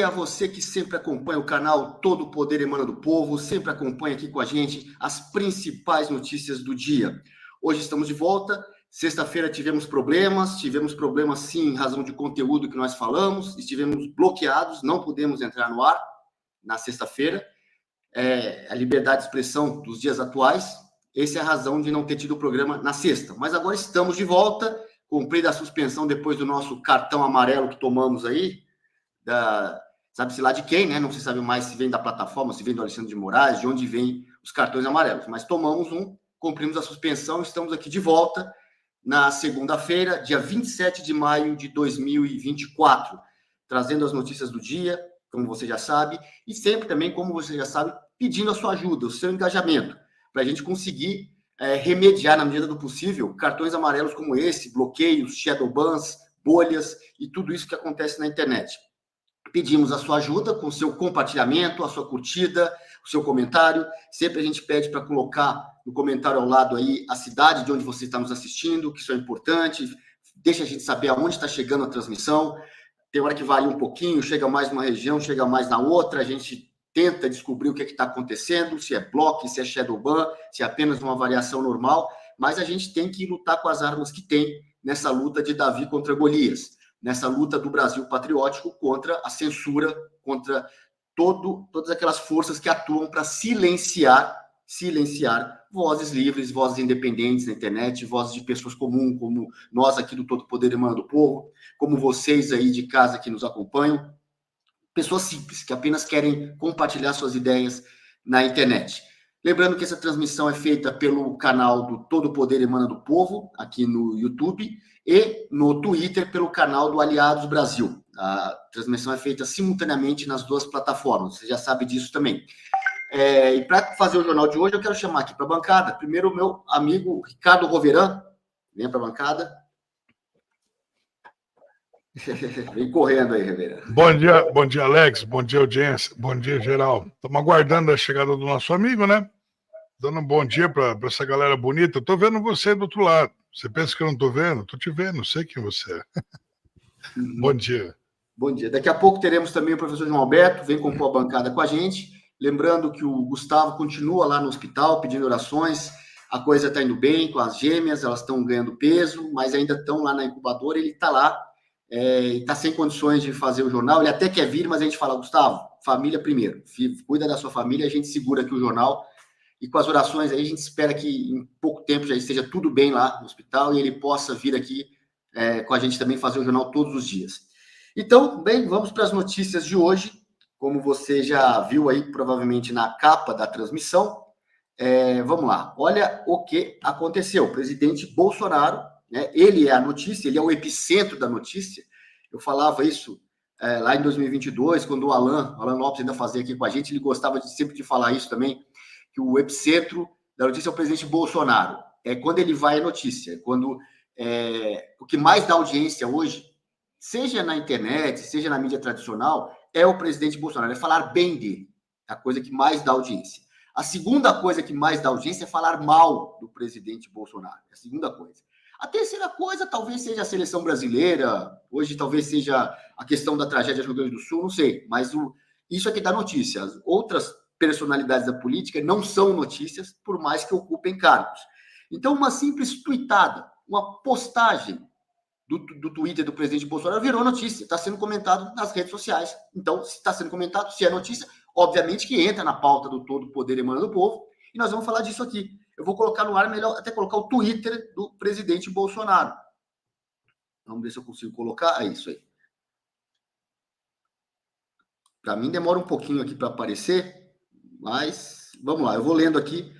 dia a você que sempre acompanha o canal Todo o Poder Emana do Povo, sempre acompanha aqui com a gente as principais notícias do dia. Hoje estamos de volta. Sexta-feira tivemos problemas sim em razão de conteúdo que nós falamos, estivemos bloqueados, não pudemos entrar no ar na sexta-feira. A liberdade de expressão dos dias atuais, essa é a razão de não ter tido o programa na sexta. Mas agora estamos de volta, cumprida a suspensão depois do nosso cartão amarelo que tomamos aí, sabe-se lá de quem, né? Não se sabe mais se vem da plataforma, se vem do Alexandre de Moraes, de onde vem os cartões amarelos. Mas tomamos cumprimos a suspensão, estamos aqui de volta na segunda-feira, dia 27 de maio de 2024, trazendo as notícias do dia, como você já sabe, e sempre também, como você já sabe, pedindo a sua ajuda, o seu engajamento, para a gente conseguir remediar, na medida do possível, cartões amarelos como esse, bloqueios, shadow bans, bolhas e tudo isso que acontece na internet. Pedimos a sua ajuda com o seu compartilhamento, a sua curtida, o seu comentário. Sempre a gente pede para colocar no comentário ao lado aí a cidade de onde você está nos assistindo, que isso é importante. Deixa a gente saber aonde está chegando a transmissão. Tem hora que varia um pouquinho, chega mais numa região, chega mais na outra. A gente tenta descobrir o que está acontecendo, se é bloco, se é shadow ban, se é apenas uma variação normal. Mas a gente tem que lutar com as armas que tem nessa luta de Davi contra Golias, nessa luta do Brasil patriótico contra a censura, contra todas aquelas forças que atuam para silenciar vozes livres, vozes independentes na internet, vozes de pessoas comuns, como nós aqui do Todo Poder Emana do Povo, como vocês aí de casa que nos acompanham, pessoas simples, que apenas querem compartilhar suas ideias na internet. Lembrando que essa transmissão é feita pelo canal do Todo Poder Emana do Povo, aqui no YouTube, e no Twitter pelo canal do Aliados Brasil. A transmissão é feita simultaneamente nas duas plataformas, você já sabe disso também. E para fazer o jornal de hoje, eu quero chamar aqui para a bancada, primeiro o meu amigo Ricardo Roveran. Venha para a bancada. Vem correndo aí, Roveran. Bom dia, Alex, bom dia, audiência, bom dia, geral. Estamos aguardando a chegada do nosso amigo, né? Dando um bom dia para essa galera bonita. Eu estou vendo você do outro lado. Você pensa que eu não estou vendo? Estou te vendo, sei quem você é. Bom dia. Bom dia. Daqui a pouco teremos também o professor João Alberto, vem compor a bancada com a gente. Lembrando que o Gustavo continua lá no hospital pedindo orações. A coisa está indo bem com as gêmeas, elas estão ganhando peso, mas ainda estão lá na incubadora. Ele está lá, está sem condições de fazer o jornal. Ele até quer vir, mas a gente fala, Gustavo, família primeiro. Cuida da sua família, a gente segura aqui o jornal. E com as orações aí, a gente espera que em pouco tempo já esteja tudo bem lá no hospital e ele possa vir aqui com a gente também fazer o jornal todos os dias. Então, bem, vamos para as notícias de hoje. Como você já viu aí, provavelmente, na capa da transmissão. Vamos lá. Olha o que aconteceu. O presidente Bolsonaro, né, ele é a notícia, ele é o epicentro da notícia. Eu falava isso lá em 2022, quando o Alan Lopes ainda fazia aqui com a gente, ele gostava sempre de falar isso também, que o epicentro da notícia é o presidente Bolsonaro. Quando ele vai à notícia, quando o que mais dá audiência hoje, seja na internet, seja na mídia tradicional, é o presidente Bolsonaro, é falar bem dele, a coisa que mais dá audiência. A segunda coisa que mais dá audiência é falar mal do presidente Bolsonaro, é a segunda coisa. A terceira coisa talvez seja a seleção brasileira, hoje talvez seja a questão da tragédia do Rio Grande do Sul, não sei, mas isso é que dá notícia. As outras personalidades da política não são notícias, por mais que ocupem cargos. Então, uma simples tweetada, uma postagem do Twitter do presidente Bolsonaro virou notícia, está sendo comentado nas redes sociais. Então, se está sendo comentado, se é notícia, obviamente que entra na pauta do Todo Poder Emana do Povo, e nós vamos falar disso aqui. Eu vou colocar no ar, melhor até colocar o Twitter do presidente Bolsonaro. Vamos ver se eu consigo colocar. É isso aí. Para mim demora um pouquinho aqui para aparecer, mas vamos lá, eu vou lendo aqui.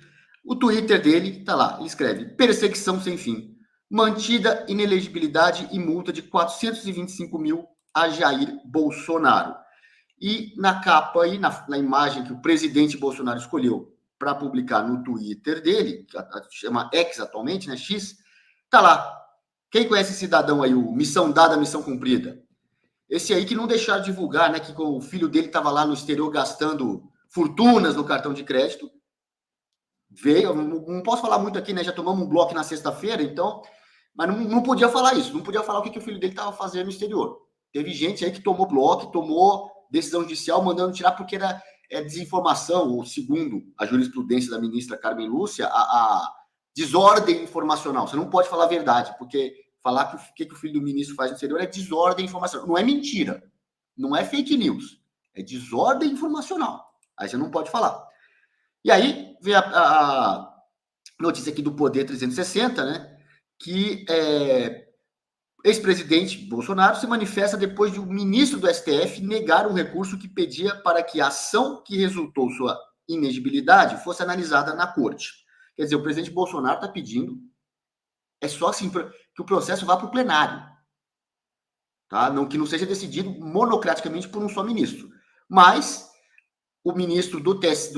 O Twitter dele está lá, ele escreve: perseguição sem fim. Mantida inelegibilidade e multa de 425 mil a Jair Bolsonaro. E na capa aí, na imagem que o presidente Bolsonaro escolheu para publicar no Twitter dele, que chama X atualmente, né, X, tá lá. Quem conhece esse cidadão aí, o missão dada, missão cumprida? Esse aí que não deixaram de divulgar, né, que o filho dele estava lá no exterior gastando fortunas no cartão de crédito. Veio, não posso falar muito aqui, né, já tomamos um bloco na sexta-feira, então, mas não podia falar isso, não podia falar o que o filho dele estava fazendo no exterior. Teve gente aí que tomou bloco, tomou decisão judicial mandando tirar porque era desinformação, ou segundo a jurisprudência da ministra Carmen Lúcia, a desordem informacional. Você não pode falar a verdade, porque falar que o filho do ministro faz no exterior é desordem informacional. Não é mentira, não é fake news, é desordem informacional. Aí você não pode falar. E aí vem a notícia aqui do Poder 360, né, que ex-presidente Bolsonaro se manifesta depois de o ministro do STF negar um recurso que pedia para que a ação que resultou sua inegibilidade fosse analisada na corte. Quer dizer, o presidente Bolsonaro está pedindo, é só assim, que o processo vá para o plenário, tá? Não, que não seja decidido monocraticamente por um só ministro. Mas o ministro do TSE,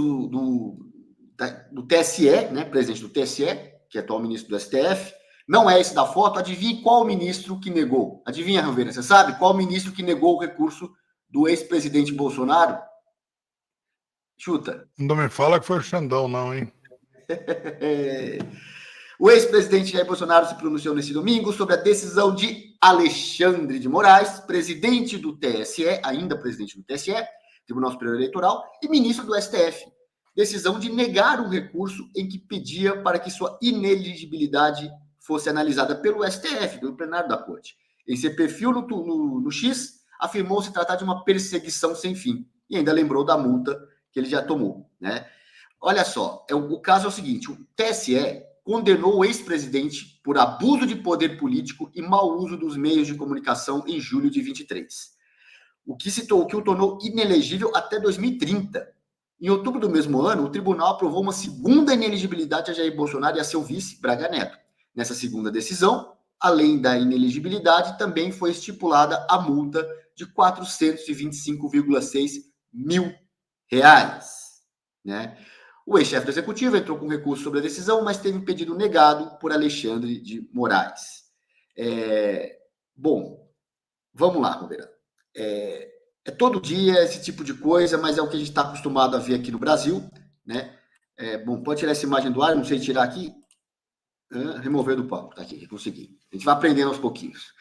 né, presidente do TSE, que é atual ministro do STF, não é esse da foto. Adivinhe qual ministro que negou? Adivinha, Rovena, você sabe qual ministro que negou o recurso do ex-presidente Bolsonaro? Chuta. Não me fala que foi o Xandão, não, hein? O ex-presidente Jair Bolsonaro se pronunciou nesse domingo sobre a decisão de Alexandre de Moraes, presidente do TSE, ainda presidente do TSE, Tribunal Superior Eleitoral, e ministro do STF. Decisão de negar um recurso em que pedia para que sua ineligibilidade fosse analisada pelo STF, pelo plenário da Corte. Em seu perfil no X, afirmou se tratar de uma perseguição sem fim. E ainda lembrou da multa que ele já tomou, né? Olha só, o caso é o seguinte: o TSE condenou o ex-presidente por abuso de poder político e mau uso dos meios de comunicação em julho de 23, o que o tornou inelegível até 2030. Em outubro do mesmo ano, o tribunal aprovou uma segunda ineligibilidade a Jair Bolsonaro e a seu vice, Braga Neto. Nessa segunda decisão, além da ineligibilidade, também foi estipulada a multa de R$ 425,6 mil, né? O ex-chefe do Executivo entrou com recurso sobre a decisão, mas teve um pedido negado por Alexandre de Moraes. Bom, vamos lá, Roberto. É todo dia esse tipo de coisa, mas é o que a gente está acostumado a ver aqui no Brasil, né? Bom, pode tirar essa imagem do ar, não sei tirar aqui. Remover do palco, tá aqui, consegui. A gente vai aprendendo aos pouquinhos.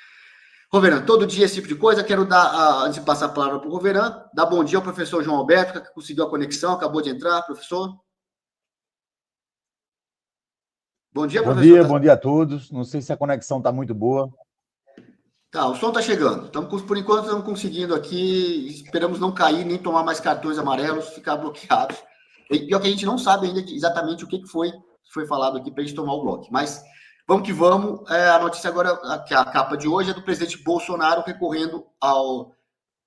Roveran, todo dia esse tipo de coisa. Quero dar, antes de passar a palavra para o Roveran, dar bom dia ao professor João Alberto, que conseguiu a conexão, acabou de entrar, professor. Bom dia, professor. Bom dia a todos. Não sei se a conexão está muito boa. Tá, o som está chegando. Por enquanto, estamos conseguindo aqui. Esperamos não cair, nem tomar mais cartões amarelos, ficar bloqueados. E pior que a gente não sabe ainda exatamente o que foi falado aqui para a gente tomar o bloco. Mas vamos que vamos. A notícia agora, a capa de hoje é do presidente Bolsonaro recorrendo ao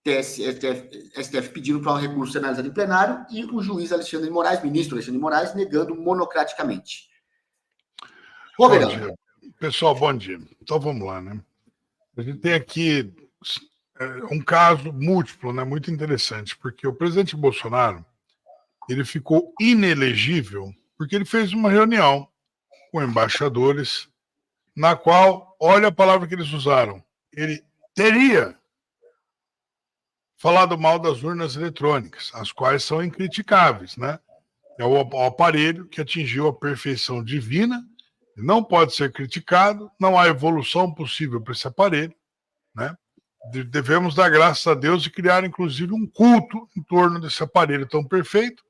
STF pedindo para um recurso ser analisado em plenário e o juiz Alexandre de Moraes, ministro Alexandre de Moraes, negando monocraticamente. Bom dia. Pessoal, bom dia. Então vamos lá, né? A gente tem aqui um caso múltiplo, né? Muito interessante, porque o presidente Bolsonaro ele ficou inelegível porque ele fez uma reunião com embaixadores na qual, olha a palavra que eles usaram, ele teria falado mal das urnas eletrônicas, as quais são incriticáveis, né? É o aparelho que atingiu a perfeição divina, não pode ser criticado, não há evolução possível para esse aparelho, né? Devemos dar graças a Deus e criar, inclusive, um culto em torno desse aparelho tão perfeito,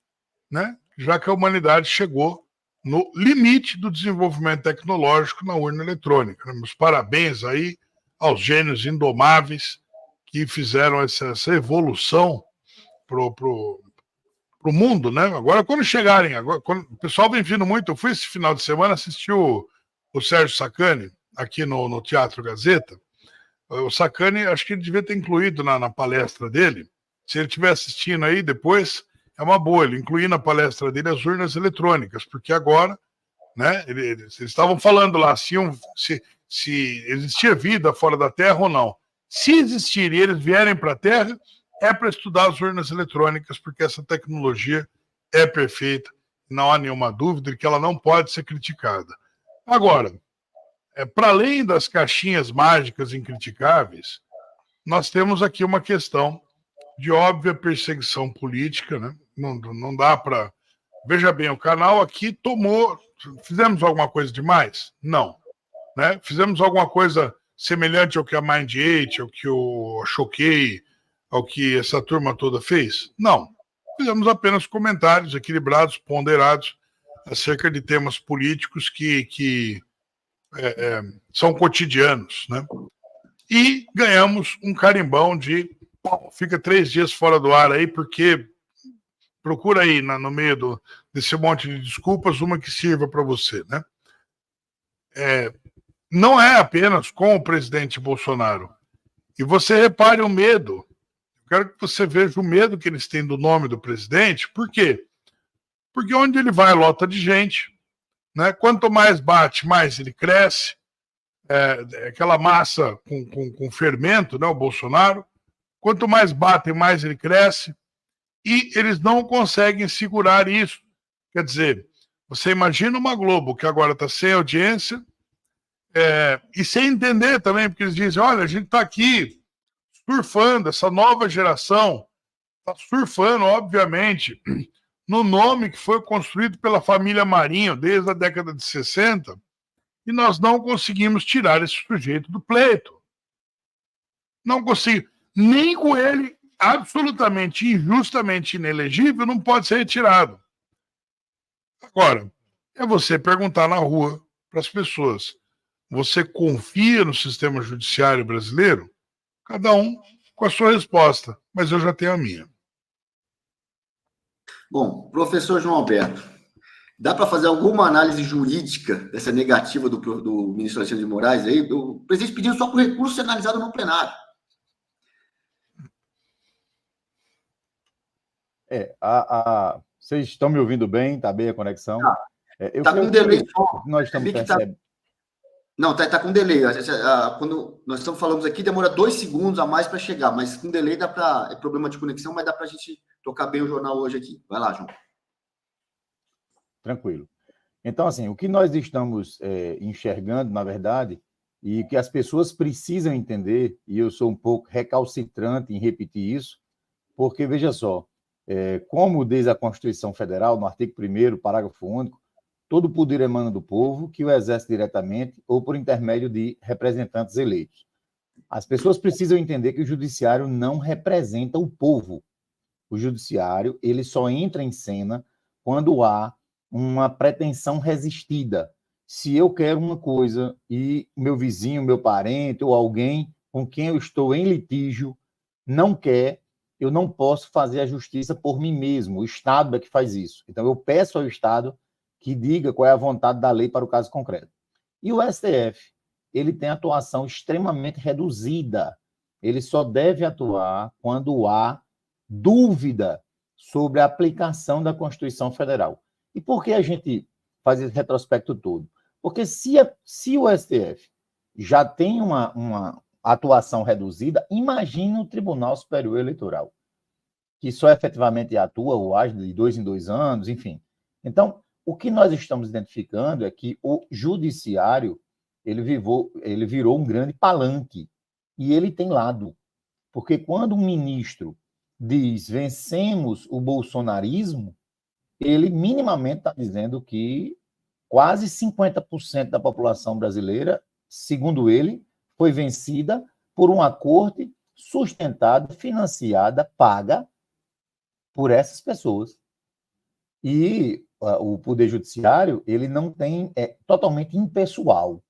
né? Já que a humanidade chegou no limite do desenvolvimento tecnológico na urna eletrônica. Né? Meus parabéns aí aos gênios indomáveis que fizeram essa evolução pro mundo, né? Agora, quando chegarem, o pessoal vem vindo muito. Eu fui esse final de semana assistir o Sérgio Sacani aqui no Teatro Gazeta. O Sacani, acho que ele devia ter incluído na palestra dele. Se ele estiver assistindo aí depois, é uma boa ele incluir na palestra dele as urnas eletrônicas, porque agora, né? Eles estavam falando lá se existia vida fora da Terra ou não. Se existir e eles vierem para a Terra, é para estudar as urnas eletrônicas, porque essa tecnologia é perfeita, não há nenhuma dúvida de que ela não pode ser criticada. Agora, para além das caixinhas mágicas incriticáveis, nós temos aqui uma questão de óbvia perseguição política, né? Não dá para... Veja bem, o canal aqui Fizemos alguma coisa demais? Não. Né? Fizemos alguma coisa semelhante ao que a Mind8, ao que o Choquei, ao que essa turma toda fez? Não. Fizemos apenas comentários equilibrados, ponderados, acerca de temas políticos que são cotidianos, né? E ganhamos um carimbão de fica 3 dias fora do ar aí, porque procura aí no meio desse monte de desculpas uma que sirva para você, né? Não é apenas com o presidente Bolsonaro. E você repare o medo. Eu quero que você veja o medo que eles têm do nome do presidente. Por quê? Porque onde ele vai, lota de gente, né? Quanto mais bate, mais ele cresce. Aquela massa com fermento, né? O Bolsonaro. Quanto mais batem, mais ele cresce. E eles não conseguem segurar isso. Quer dizer, você imagina uma Globo que agora está sem audiência e sem entender também, porque eles dizem, olha, a gente está aqui surfando, essa nova geração está surfando, obviamente, no nome que foi construído pela família Marinho desde a década de 60, e nós não conseguimos tirar esse sujeito do pleito. Não consigo. Nem com ele absolutamente injustamente inelegível não pode ser retirado. Agora, é você perguntar na rua para as pessoas, você confia no sistema judiciário brasileiro? Cada um com a sua resposta, mas eu já tenho a minha. Bom, professor João Alberto, dá para fazer alguma análise jurídica dessa negativa do ministro Alexandre de Moraes aí? O presidente pedindo só para o recurso ser analisado no plenário. Vocês estão me ouvindo bem? Está bem a conexão? Está com delay só. Nós estamos percebendo. Não, tá com delay. Quando nós estamos falando aqui, demora 2 segundos a mais para chegar, mas com delay é problema de conexão, mas dá para a gente tocar bem o jornal hoje aqui. Vai lá, João. Tranquilo. Então, assim, o que nós estamos enxergando, na verdade, e que as pessoas precisam entender, e eu sou um pouco recalcitrante em repetir isso, porque, veja só, como diz a Constituição Federal, no artigo 1º, parágrafo único, todo poder emana do povo, que o exerce diretamente ou por intermédio de representantes eleitos. As pessoas precisam entender que o judiciário não representa o povo. O judiciário, ele só entra em cena quando há uma pretensão resistida. Se eu quero uma coisa e meu vizinho, meu parente ou alguém com quem eu estou em litígio não quer, eu não posso fazer a justiça por mim mesmo. O Estado é que faz isso. Então, eu peço ao Estado que diga qual é a vontade da lei para o caso concreto. E o STF, ele tem atuação extremamente reduzida. Ele só deve atuar quando há dúvida sobre a aplicação da Constituição Federal. E por que a gente faz esse retrospecto todo? Porque se o STF já tem uma atuação reduzida, imagine o Tribunal Superior Eleitoral, que só efetivamente atua ou age de 2 em 2 anos, enfim. Então, o que nós estamos identificando é que o judiciário ele virou um grande palanque e ele tem lado. Porque quando um ministro diz vencemos o bolsonarismo, ele minimamente está dizendo que quase 50% da população brasileira, segundo ele, foi vencida por uma corte sustentada, financiada, paga por essas pessoas. E o Poder Judiciário, ele não tem, totalmente impessoal.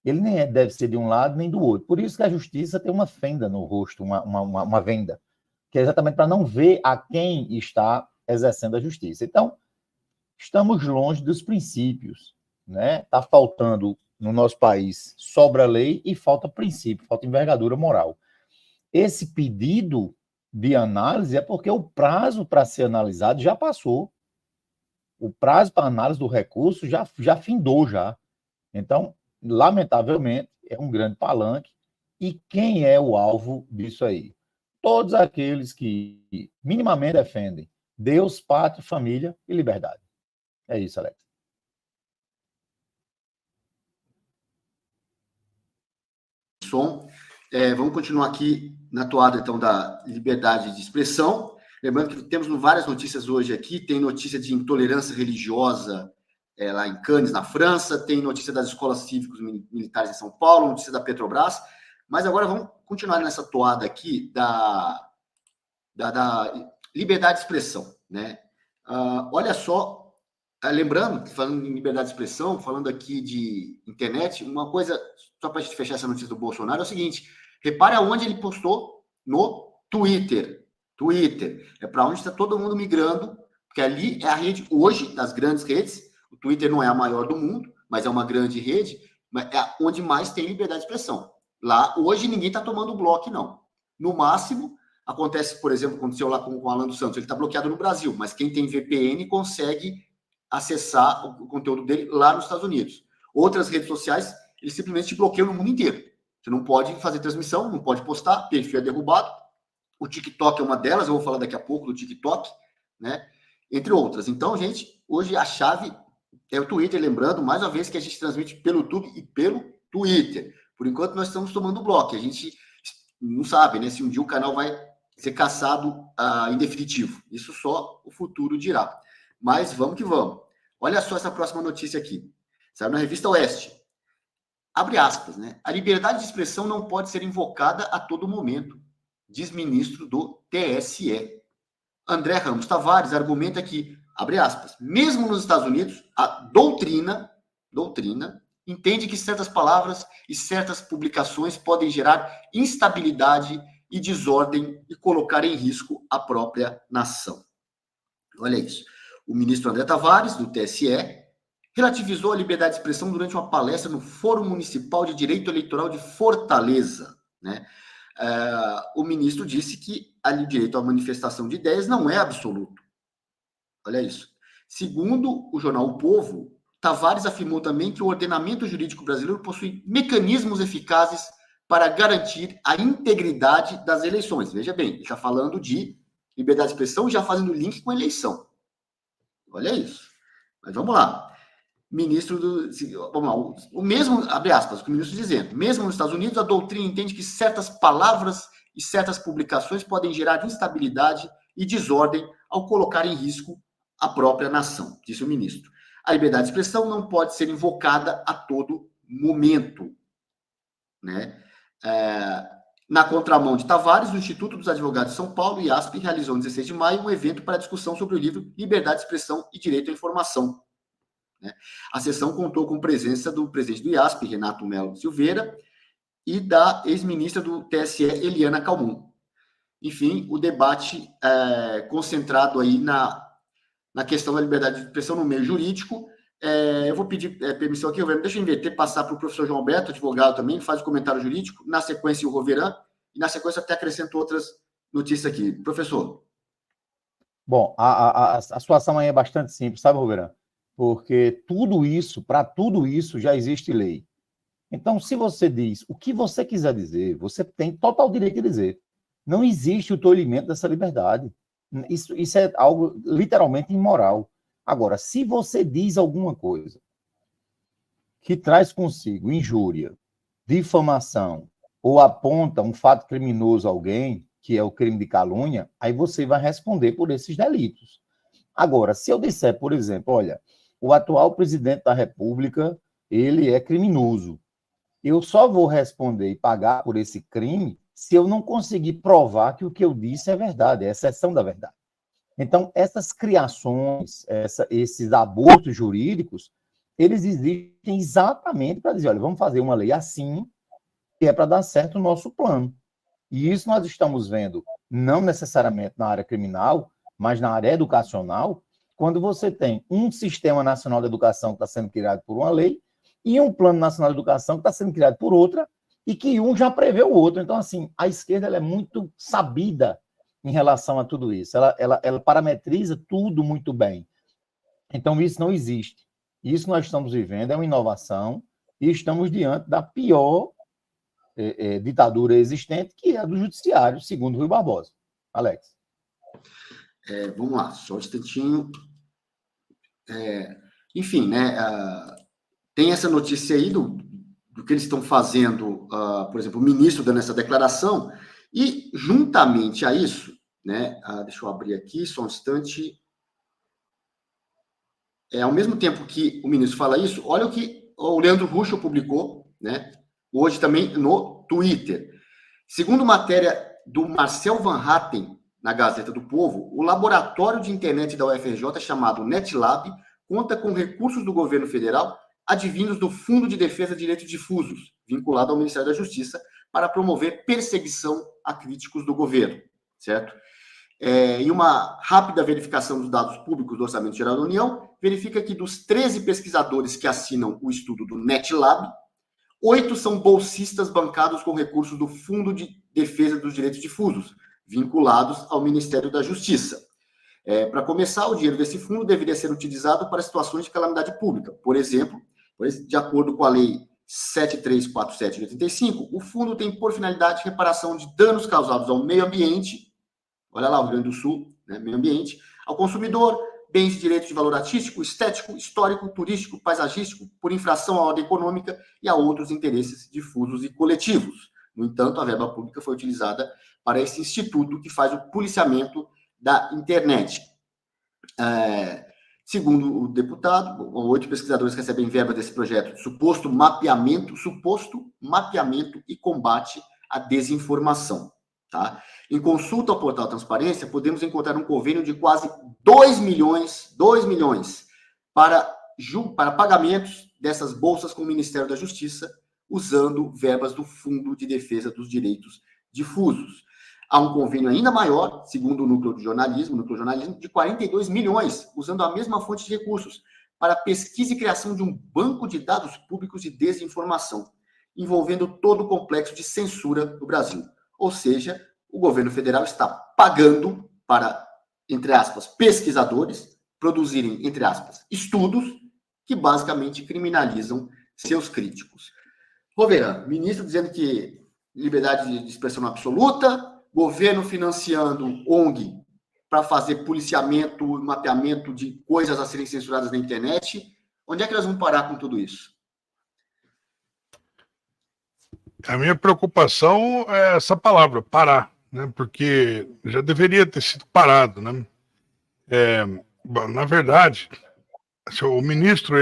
Ele nem deve ser de um lado nem do outro. Por isso que a Justiça tem uma fenda no rosto, uma venda, que é exatamente para não ver a quem está exercendo a Justiça. Então, estamos longe dos princípios, né? Está faltando, no nosso país, sobra lei e falta princípio, falta envergadura moral. Esse pedido de análise é porque o prazo para ser analisado já passou. O prazo para análise do recurso já findou já. Então, lamentavelmente, é um grande palanque. E quem é o alvo disso aí? Todos aqueles que minimamente defendem Deus, pátria, família e liberdade. É isso, Alex. Vamos continuar aqui na toada, então, da liberdade de expressão. Lembrando que temos várias notícias hoje aqui. Tem notícia de intolerância religiosa lá em Cannes, na França. Tem notícia das escolas cívicos militares em São Paulo. Notícia da Petrobras. Mas agora vamos continuar nessa toada aqui da liberdade de expressão, né? Olha só, lembrando, falando em liberdade de expressão, falando aqui de internet, uma coisa, só para a gente fechar essa notícia do Bolsonaro, é o seguinte, repare aonde ele postou no Twitter. Twitter é para onde está todo mundo migrando, porque ali é a rede, hoje, das grandes redes, o Twitter não é a maior do mundo, mas é uma grande rede, mas é onde mais tem liberdade de expressão. Lá, hoje, ninguém está tomando bloco, não. No máximo, acontece, por exemplo, aconteceu lá com o Alan dos Santos, ele está bloqueado no Brasil, mas quem tem VPN consegue acessar o conteúdo dele lá nos Estados Unidos. Outras redes sociais, eles simplesmente te bloqueiam no mundo inteiro. Você não pode fazer transmissão, não pode postar, perfil é derrubado. O TikTok é uma delas, eu vou falar daqui a pouco do TikTok, né? Entre outras. Então, gente, hoje a chave é o Twitter, lembrando, mais uma vez, que a gente transmite pelo YouTube e pelo Twitter. Por enquanto, nós estamos tomando bloco. A gente não sabe, né, se um dia o canal vai ser caçado em definitivo. Isso só o futuro dirá. Mas vamos que vamos. Olha só essa próxima notícia aqui. Saiu na revista Oeste. Abre aspas, né? A liberdade de expressão não pode ser invocada a todo momento, diz ministro do TSE. André Ramos Tavares argumenta que, abre aspas, mesmo nos Estados Unidos, a doutrina entende que certas palavras e certas publicações podem gerar instabilidade e desordem e colocar em risco a própria nação. Olha isso. O ministro André Tavares, do TSE, relativizou a liberdade de expressão durante uma palestra no Fórum Municipal de Direito Eleitoral de Fortaleza, né? O ministro disse que o direito à manifestação de ideias não é absoluto. Olha isso. Segundo o jornal O Povo, Tavares afirmou também que o ordenamento jurídico brasileiro possui mecanismos eficazes para garantir a integridade das eleições. Veja bem, ele está falando de liberdade de expressão e já fazendo link com a eleição. Olha isso. Mas vamos lá. Vamos lá, o mesmo, abre aspas, o ministro dizendo, mesmo nos Estados Unidos, a doutrina entende que certas palavras e certas publicações podem gerar instabilidade e desordem ao colocar em risco a própria nação, disse o ministro. A liberdade de expressão não pode ser invocada a todo momento, né? Na contramão de Tavares, o Instituto dos Advogados de São Paulo, IASP, realizou, no 16 de maio, um evento para discussão sobre o livro Liberdade de Expressão e Direito à Informação. A sessão contou com presença do presidente do IASP, Renato Melo Silveira, e da ex-ministra do TSE, Eliana Calmon. Enfim, o debate concentrado aí na questão da liberdade de expressão no meio jurídico. Eu vou pedir permissão aqui, Roverã, deixa eu inverter, passar para o professor João Alberto, advogado também, que faz o comentário jurídico, na sequência o Roverã, e na sequência até acrescento outras notícias aqui. Professor. Bom, a situação aí é bastante simples, sabe, Roverã? Porque para tudo isso já existe lei. Então, se você diz o que você quiser dizer, você tem total direito de dizer. Não existe o tolhimento dessa liberdade. Isso é algo literalmente imoral. Agora, se você diz alguma coisa que traz consigo injúria, difamação, ou aponta um fato criminoso a alguém, que é o crime de calúnia, aí você vai responder por esses delitos. Agora, se eu disser, por exemplo, olha, o atual presidente da República, ele é criminoso. Eu só vou responder e pagar por esse crime se eu não conseguir provar que o que eu disse é verdade, é exceção da verdade. Então, essas criações, esses abortos jurídicos, eles existem exatamente para dizer, olha, vamos fazer uma lei assim, que é para dar certo o nosso plano. E isso nós estamos vendo, não necessariamente na área criminal, mas na área educacional, quando você tem um Sistema Nacional de Educação que está sendo criado por uma lei e um Plano Nacional de Educação que está sendo criado por outra e que um já prevê o outro. Então, assim, a esquerda ela é muito sabida em relação a tudo isso. Ela parametriza tudo muito bem. Então, isso não existe. Isso nós estamos vivendo é uma inovação e estamos diante da pior ditadura existente, que é a do judiciário, segundo Rui Barbosa. Alex. Vamos lá, só um instantinho. Enfim, né? Tem essa notícia aí do que eles estão fazendo, por exemplo, o ministro dando essa declaração, e juntamente a isso, né? Deixa eu abrir aqui, só um instante. Ao mesmo tempo que o ministro fala isso, olha o que o Leandro Ruschel publicou, né? Hoje também no Twitter. Segundo matéria do Marcel Van Hatten, na Gazeta do Povo, o laboratório de internet da UFRJ, chamado NetLab, conta com recursos do governo federal advindos do Fundo de Defesa de Direitos Difusos, vinculado ao Ministério da Justiça, para promover perseguição a críticos do governo, certo? Em uma rápida verificação dos dados públicos do Orçamento Geral da União, verifica que dos 13 pesquisadores que assinam o estudo do NetLab, 8 são bolsistas bancados com recursos do Fundo de Defesa dos Direitos Difusos, vinculados ao Ministério da Justiça. Para começar, o dinheiro desse fundo deveria ser utilizado para situações de calamidade pública. Por exemplo, de acordo com a Lei 7347 de 85, o fundo tem por finalidade reparação de danos causados ao meio ambiente, olha lá o Rio Grande do Sul, né, meio ambiente, ao consumidor, bens de direito de valor artístico, estético, histórico, turístico, paisagístico, por infração à ordem econômica e a outros interesses difusos e coletivos. No entanto, a verba pública foi utilizada para esse instituto que faz o policiamento da internet. Segundo o deputado, 8 pesquisadores recebem verba desse projeto de suposto mapeamento e combate à desinformação. Tá? Em consulta ao portal Transparência, podemos encontrar um convênio de quase 2 milhões para pagamentos dessas bolsas com o Ministério da Justiça, usando verbas do Fundo de Defesa dos Direitos Difusos. Há um convênio ainda maior, segundo o Núcleo de Jornalismo, de 42 milhões, usando a mesma fonte de recursos, para pesquisa e criação de um banco de dados públicos de desinformação, envolvendo todo o complexo de censura do Brasil. Ou seja, o governo federal está pagando para, entre aspas, pesquisadores produzirem, entre aspas, estudos que basicamente criminalizam seus críticos. Rovera, ministro dizendo que liberdade de expressão absoluta, governo financiando ONG para fazer policiamento e mapeamento de coisas a serem censuradas na internet. Onde é que nós vamos parar com tudo isso? A minha preocupação é essa palavra, parar, né? Porque já deveria ter sido parado, né? Na verdade, o ministro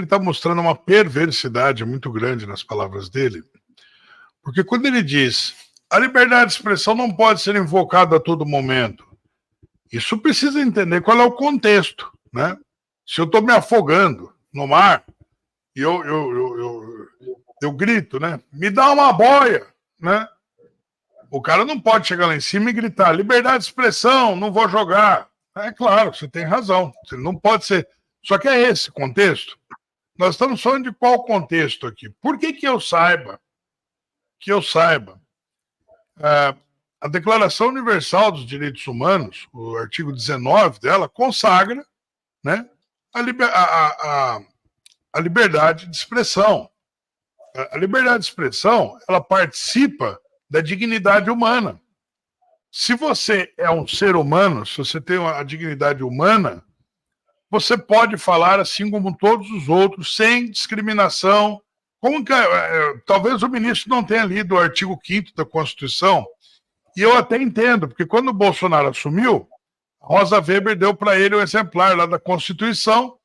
está mostrando uma perversidade muito grande nas palavras dele, porque quando ele diz a liberdade de expressão não pode ser invocada a todo momento, isso precisa entender qual é o contexto, né? Se eu estou me afogando no mar e eu grito, né? Me dá uma boia, né? O cara não pode chegar lá em cima e gritar liberdade de expressão, não vou jogar. É claro, você tem razão. Você não pode ser. Só que é esse contexto. Nós estamos falando de qual contexto aqui? Por que eu saiba? A Declaração Universal dos Direitos Humanos, o artigo 19 dela, consagra, né, a liberdade de expressão. A liberdade de expressão, ela participa da dignidade humana. Se você é um ser humano, se você tem a dignidade humana, você pode falar assim como todos os outros, sem discriminação. Talvez o ministro não tenha lido o artigo 5º da Constituição, e eu até entendo, porque quando o Bolsonaro assumiu, a Rosa Weber deu para ele um exemplar lá da Constituição,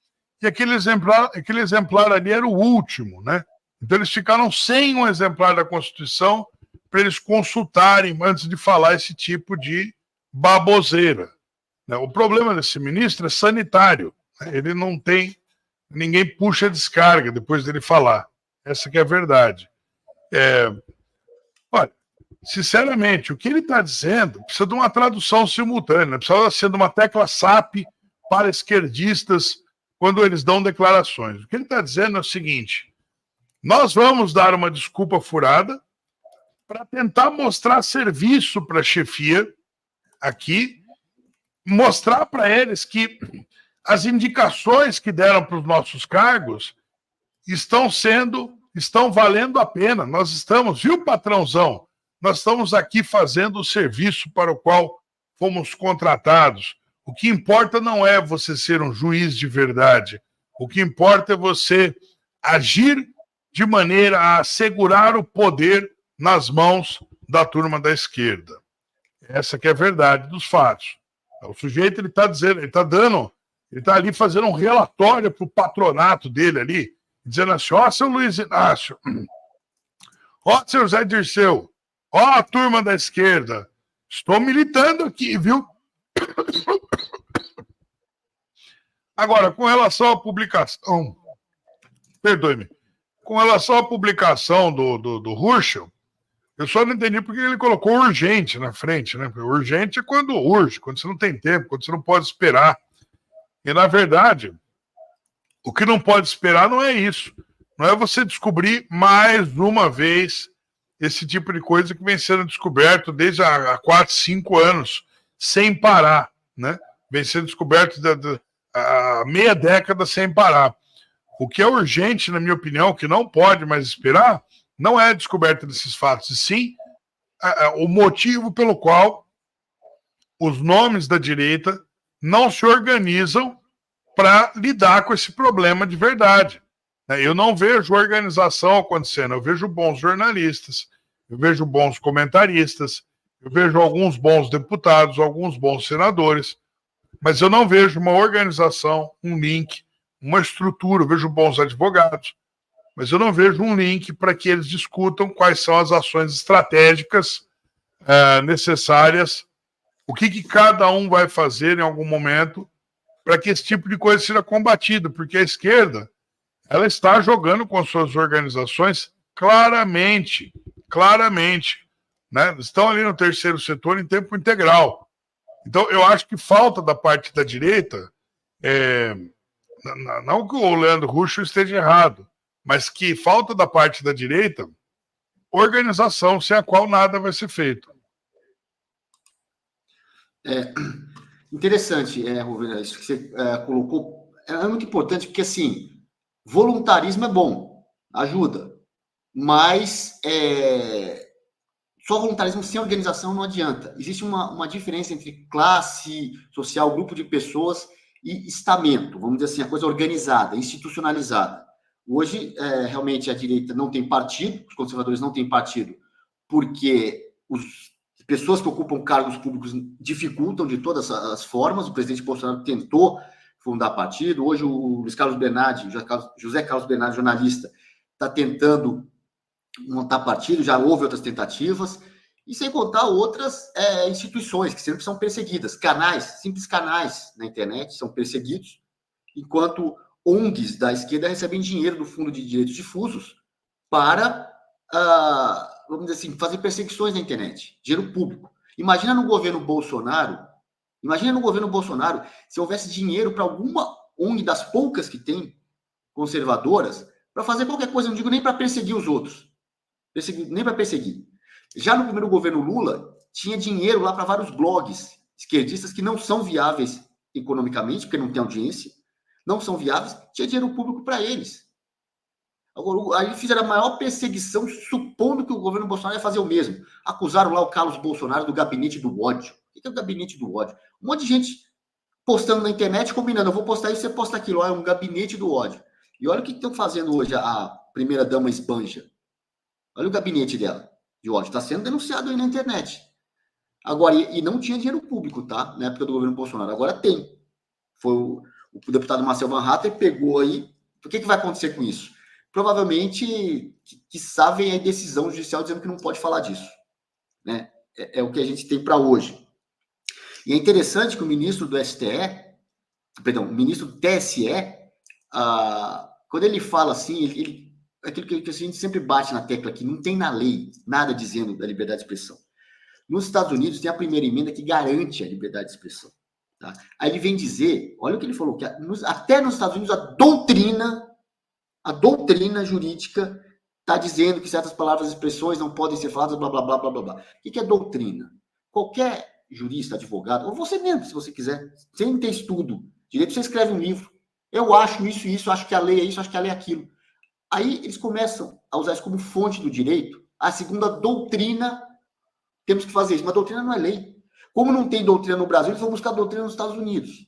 e aquele exemplar ali era o último, né? Então eles ficaram sem um exemplar da Constituição para eles consultarem antes de falar esse tipo de baboseira. O problema desse ministro é sanitário. Ele não tem... Ninguém puxa a descarga depois dele falar. Essa que é a verdade. Olha, sinceramente, o que ele está dizendo precisa de uma tradução simultânea, precisa ser de uma tecla SAP para esquerdistas quando eles dão declarações. O que ele está dizendo é o seguinte: nós vamos dar uma desculpa furada para tentar mostrar serviço para a chefia aqui, mostrar para eles que as indicações que deram para os nossos cargos estão valendo a pena. Nós estamos, viu, patrãozão? Nós estamos aqui fazendo o serviço para o qual fomos contratados. O que importa não é você ser um juiz de verdade. O que importa é você agir de maneira a assegurar o poder nas mãos da turma da esquerda. Essa que é a verdade dos fatos. O sujeito, ele está ali fazendo um relatório para o patronato dele ali, dizendo assim: ó, seu Luiz Inácio, ó, seu Zé Dirceu, ó, a turma da esquerda, Estou militando aqui, viu? Agora, com relação à publicação, perdoe-me, com relação à publicação do Ruschel, eu só não entendi porque ele colocou urgente na frente, né? Porque urgente é quando urge, quando você não tem tempo, quando você não pode esperar. E, na verdade, o que não pode esperar não é isso. Não é você descobrir mais uma vez esse tipo de coisa que vem sendo descoberto desde há 4, 5 anos, sem parar, né? Vem sendo descoberto há meia década sem parar. O que é urgente, na minha opinião, que não pode mais esperar, não é a descoberta desses fatos, e sim o motivo pelo qual os nomes da direita não se organizam para lidar com esse problema de verdade. Eu não vejo organização acontecendo, eu vejo bons jornalistas, eu vejo bons comentaristas, eu vejo alguns bons deputados, alguns bons senadores, mas eu não vejo uma organização, um link, uma estrutura, eu vejo bons advogados, mas eu não vejo um link para que eles discutam quais são as ações estratégicas necessárias, o que cada um vai fazer em algum momento para que esse tipo de coisa seja combatido, porque a esquerda ela está jogando com as suas organizações claramente, né? Estão ali no terceiro setor em tempo integral. Então, eu acho que falta da parte da direita, não que o Leandro Ruschel esteja errado, mas que falta da parte da direita organização, sem a qual nada vai ser feito. Interessante, Rovena, isso que você colocou é muito importante, porque, assim, voluntarismo é bom, ajuda, mas só voluntarismo sem organização não adianta. Existe uma diferença entre classe social, grupo de pessoas e estamento, vamos dizer assim, a coisa organizada, institucionalizada. Hoje, realmente, a direita não tem partido, os conservadores não têm partido, porque as pessoas que ocupam cargos públicos dificultam de todas as formas. O presidente Bolsonaro tentou fundar partido. Hoje, o Luiz Carlos Bernardi, José Carlos Bernardi, jornalista, está tentando montar partido, já houve outras tentativas, e sem contar outras instituições que sempre são perseguidas. Simples canais na internet são perseguidos, enquanto ONGs da esquerda recebem dinheiro do Fundo de Direitos Difusos para, vamos dizer assim, fazer perseguições na internet, dinheiro público. Imagina no governo Bolsonaro, se houvesse dinheiro para alguma ONG das poucas que tem, conservadoras, para fazer qualquer coisa, não digo nem para perseguir os outros, nem para perseguir. Já no primeiro governo Lula, tinha dinheiro lá para vários blogs esquerdistas que não são viáveis economicamente, porque não tem audiência, não são viáveis, tinha dinheiro público para eles. Agora, aí fizeram a maior perseguição, supondo que o governo Bolsonaro ia fazer o mesmo. Acusaram lá o Carlos Bolsonaro do gabinete do ódio. O que é o gabinete do ódio? Um monte de gente postando na internet, combinando, eu vou postar isso, você posta aquilo, é um gabinete do ódio. E olha o que estão fazendo hoje a primeira-dama Esbanja. Olha o gabinete dela, de ódio. Está sendo denunciado aí na internet. Agora, e não tinha dinheiro público, tá? Na época do governo Bolsonaro. Agora tem. Foi o deputado Marcel Van Hatten pegou aí. O que vai acontecer com isso? Provavelmente, vem a decisão judicial dizendo que não pode falar disso. Né? É o que a gente tem para hoje. E é interessante que o ministro do o ministro do TSE, quando ele fala assim, aquilo que a gente sempre bate na tecla aqui, não tem na lei nada dizendo da liberdade de expressão. Nos Estados Unidos tem a primeira emenda que garante a liberdade de expressão. Tá? Aí ele vem dizer, olha o que ele falou, que até nos Estados Unidos a doutrina jurídica está dizendo que certas palavras e expressões não podem ser faladas, blá, blá, blá, blá, blá, blá. O que é doutrina? Qualquer jurista, advogado, ou você mesmo, se você quiser, sem ter estudo, direito, você escreve um livro. Eu acho isso, acho que a lei é isso, acho que a lei é aquilo. Aí eles começam a usar isso como fonte do direito. A segunda doutrina, temos que fazer isso. Mas doutrina não é lei. Como não tem doutrina no Brasil, eles vão buscar doutrina nos Estados Unidos.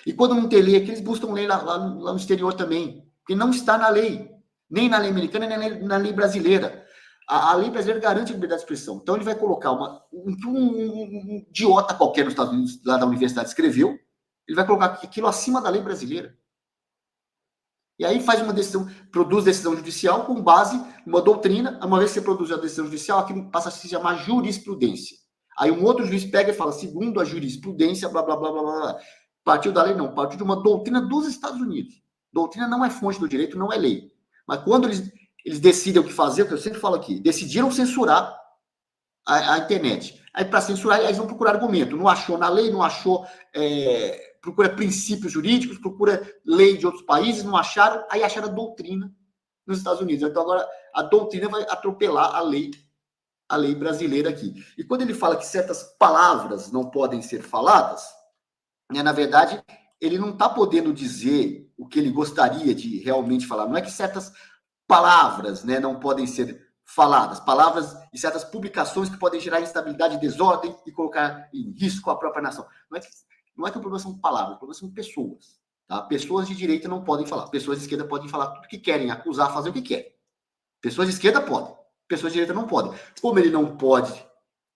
E quando não tem lei aqui, eles buscam lei lá no exterior também. Porque não está na lei. Nem na lei americana, nem na lei brasileira. A lei brasileira garante a liberdade de expressão. Então ele vai colocar um idiota qualquer nos Estados Unidos, lá da universidade, escreveu, ele vai colocar aquilo acima da lei brasileira. E aí faz uma decisão, produz decisão judicial com base numa doutrina. Uma vez que você produz a decisão judicial, aquilo passa a se chamar jurisprudência. Aí um outro juiz pega e fala, segundo a jurisprudência, blá, blá, blá, blá, blá. Partiu da lei? Não, partiu de uma doutrina dos Estados Unidos. Doutrina não é fonte do direito, não é lei. Mas quando eles decidem o que fazer, o que eu sempre falo aqui, decidiram censurar a internet. Aí, para censurar, eles vão procurar argumento. Não achou na lei, não achou... procura princípios jurídicos, procura lei de outros países, não acharam, aí acharam a doutrina nos Estados Unidos. Então, agora, a doutrina vai atropelar a lei brasileira aqui. E quando ele fala que certas palavras não podem ser faladas, né, na verdade, ele não está podendo dizer o que ele gostaria de realmente falar. Não é que certas palavras, né, não podem ser faladas, palavras e certas publicações que podem gerar instabilidade e desordem e colocar em risco a própria nação. Não é que o problema são palavras, o problema são pessoas. Tá? Pessoas de direita não podem falar, pessoas de esquerda podem falar tudo o que querem, acusar, fazer o que querem. Pessoas de esquerda podem, pessoas de direita não podem. Como ele não pode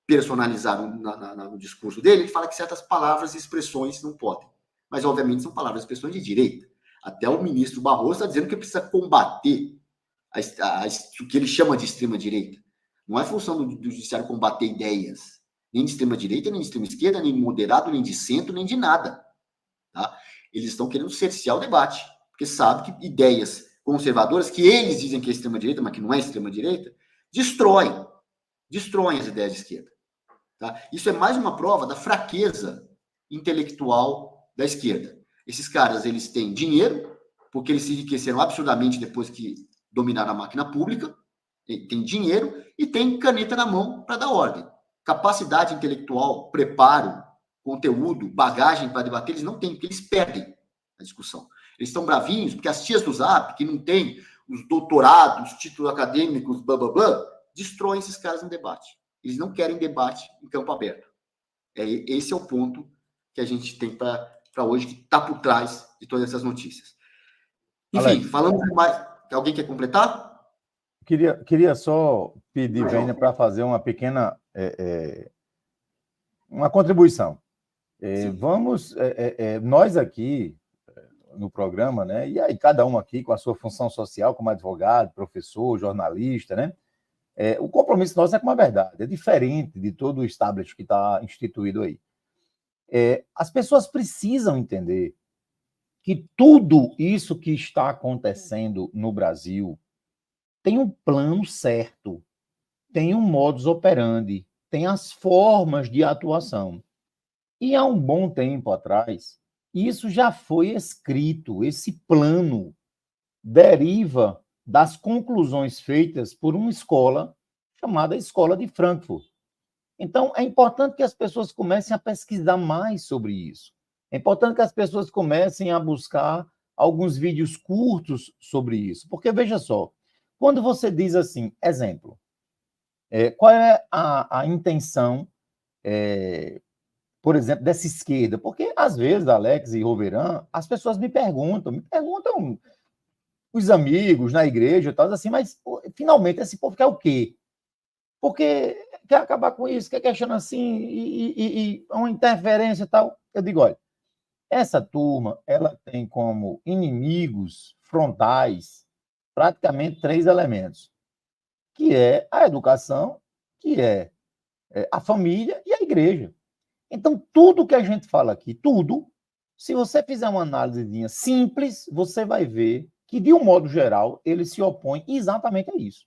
personalizar no discurso dele, ele fala que certas palavras e expressões não podem. Mas, obviamente, são palavras e expressões de direita. Até o ministro Barroso está dizendo que precisa combater o que ele chama de extrema-direita. Não é função do judiciário combater ideias, nem de extrema-direita, nem de extrema-esquerda, nem de moderado, nem de centro, nem de nada. Tá? Eles estão querendo cercear o debate, porque sabem que ideias conservadoras, que eles dizem que é extrema-direita, mas que não é extrema-direita, destroem as ideias de esquerda. Tá? Isso é mais uma prova da fraqueza intelectual da esquerda. Esses caras, eles têm dinheiro, porque eles se enriqueceram absurdamente depois que dominaram a máquina pública, tem dinheiro e tem caneta na mão para dar ordem. Capacidade intelectual, preparo, conteúdo, bagagem para debater, eles não têm, porque eles perdem a discussão. Eles estão bravinhos, porque as tias do Zap, que não têm os doutorados, os títulos acadêmicos, blá, blá, blá, destroem esses caras no debate. Eles não querem debate em campo aberto. Esse é o ponto que a gente tem para hoje, que está por trás de todas essas notícias. Enfim, Alex, falando mais... Alguém quer completar? Queria só pedir, Vênia, para fazer uma pequena uma contribuição. Nós aqui no programa, né? E aí cada um aqui com a sua função social, como advogado, professor, jornalista, né? O compromisso nosso é com a verdade, é diferente de todo o establishment que está instituído aí. As pessoas precisam entender que tudo isso que está acontecendo no Brasil tem um plano certo, tem um modus operandi, tem as formas de atuação. E há um bom tempo atrás, isso já foi escrito, esse plano deriva das conclusões feitas por uma escola chamada Escola de Frankfurt. Então, é importante que as pessoas comecem a pesquisar mais sobre isso. É importante que as pessoas comecem a buscar alguns vídeos curtos sobre isso. Porque, veja só, quando você diz assim, exemplo, qual é a intenção, por exemplo, dessa esquerda? Porque, às vezes, Alex e Roveran, as pessoas me perguntam os amigos na igreja e tal, assim, mas, finalmente, esse povo quer o quê? Porque quer acabar com isso, quer questionar assim, e uma interferência e tal. Eu digo, olha, essa turma, ela tem como inimigos frontais praticamente 3 elementos, que é a educação, que é a família e a igreja. Então, tudo que a gente fala aqui, tudo, se você fizer uma análise simples, você vai ver que, de um modo geral, ele se opõe exatamente a isso.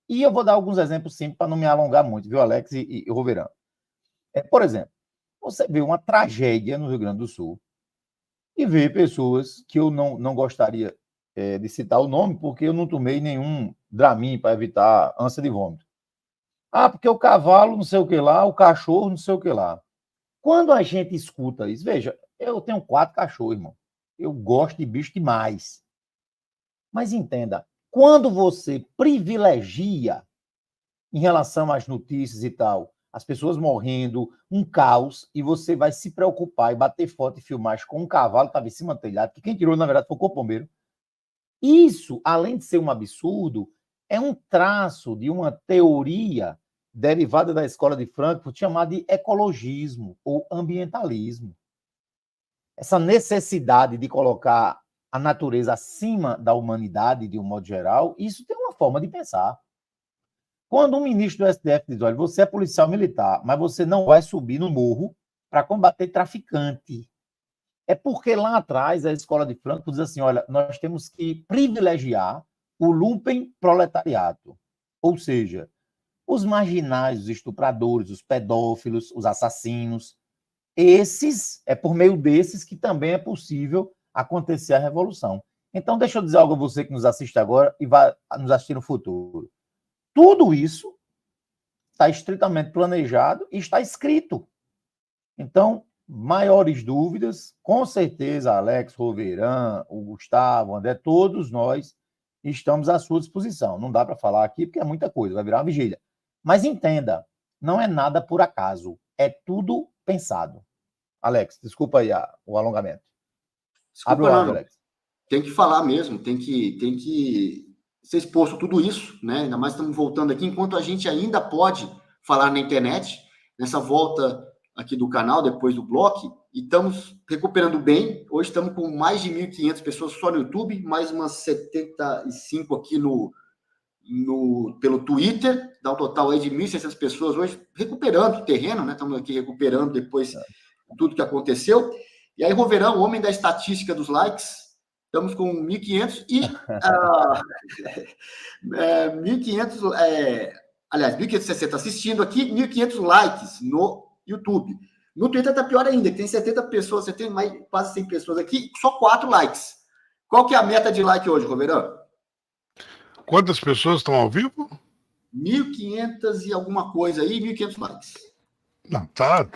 E eu vou dar alguns exemplos simples para não me alongar muito, viu, Alex e Roverano? Por exemplo, você vê uma tragédia no Rio Grande do Sul e vê pessoas que eu não gostaria de citar o nome, porque eu não tomei nenhum Dramin para evitar ânsia de vômito. Porque o cavalo não sei o que lá, o cachorro não sei o que lá. Quando a gente escuta isso, veja, eu tenho 4 cachorros, irmão. Eu gosto de bicho demais. Mas entenda, quando você privilegia em relação às notícias e tal, as pessoas morrendo, um caos, e você vai se preocupar e bater foto e filmar com um cavalo que estava em cima do telhado, que quem tirou, na verdade, foi o corpo bombeiro. Isso, além de ser um absurdo, é um traço de uma teoria derivada da Escola de Frankfurt chamada de ecologismo ou ambientalismo. Essa necessidade de colocar a natureza acima da humanidade, de um modo geral, isso tem uma forma de pensar. Quando um ministro do STF diz, olha, você é policial militar, mas você não vai subir no morro para combater traficante. É porque lá atrás a escola de Frankfurt diz assim, olha, nós temos que privilegiar o lumpen proletariado. Ou seja, os marginais, os estupradores, os pedófilos, os assassinos, esses, é por meio desses que também é possível acontecer a revolução. Então, deixa eu dizer algo a você que nos assiste agora e vai nos assistir no futuro. Tudo isso está estritamente planejado e está escrito. Então, maiores dúvidas, com certeza, Alex, Roveran, o Gustavo, o André, todos nós estamos à sua disposição. Não dá para falar aqui porque é muita coisa, vai virar uma vigília. Mas entenda, não é nada por acaso, é tudo pensado. Alex, desculpa aí o alongamento. Desculpa, não, Alex. Tem que falar mesmo, tem que ser exposto tudo isso, né? Ainda mais estamos voltando aqui, enquanto a gente ainda pode falar na internet, nessa volta aqui do canal, depois do bloco, e estamos recuperando bem. Hoje estamos com mais de 1.500 pessoas só no YouTube, mais umas 75 aqui pelo Twitter, dá um total aí de 1.600 pessoas hoje, recuperando o terreno, né? Estamos aqui recuperando depois tudo que aconteceu. E aí, Roverão, o homem da estatística dos likes, estamos com 1.500 e 1.500, aliás, 1.560 assistindo aqui, 1.500 likes no YouTube. No Twitter está pior ainda, tem 70 pessoas, quase 100 pessoas aqui, só 4 likes. Qual que é a meta de like hoje, Roverão? Quantas pessoas estão ao vivo? 1.500 e alguma coisa aí, 1.500 likes. Não, tá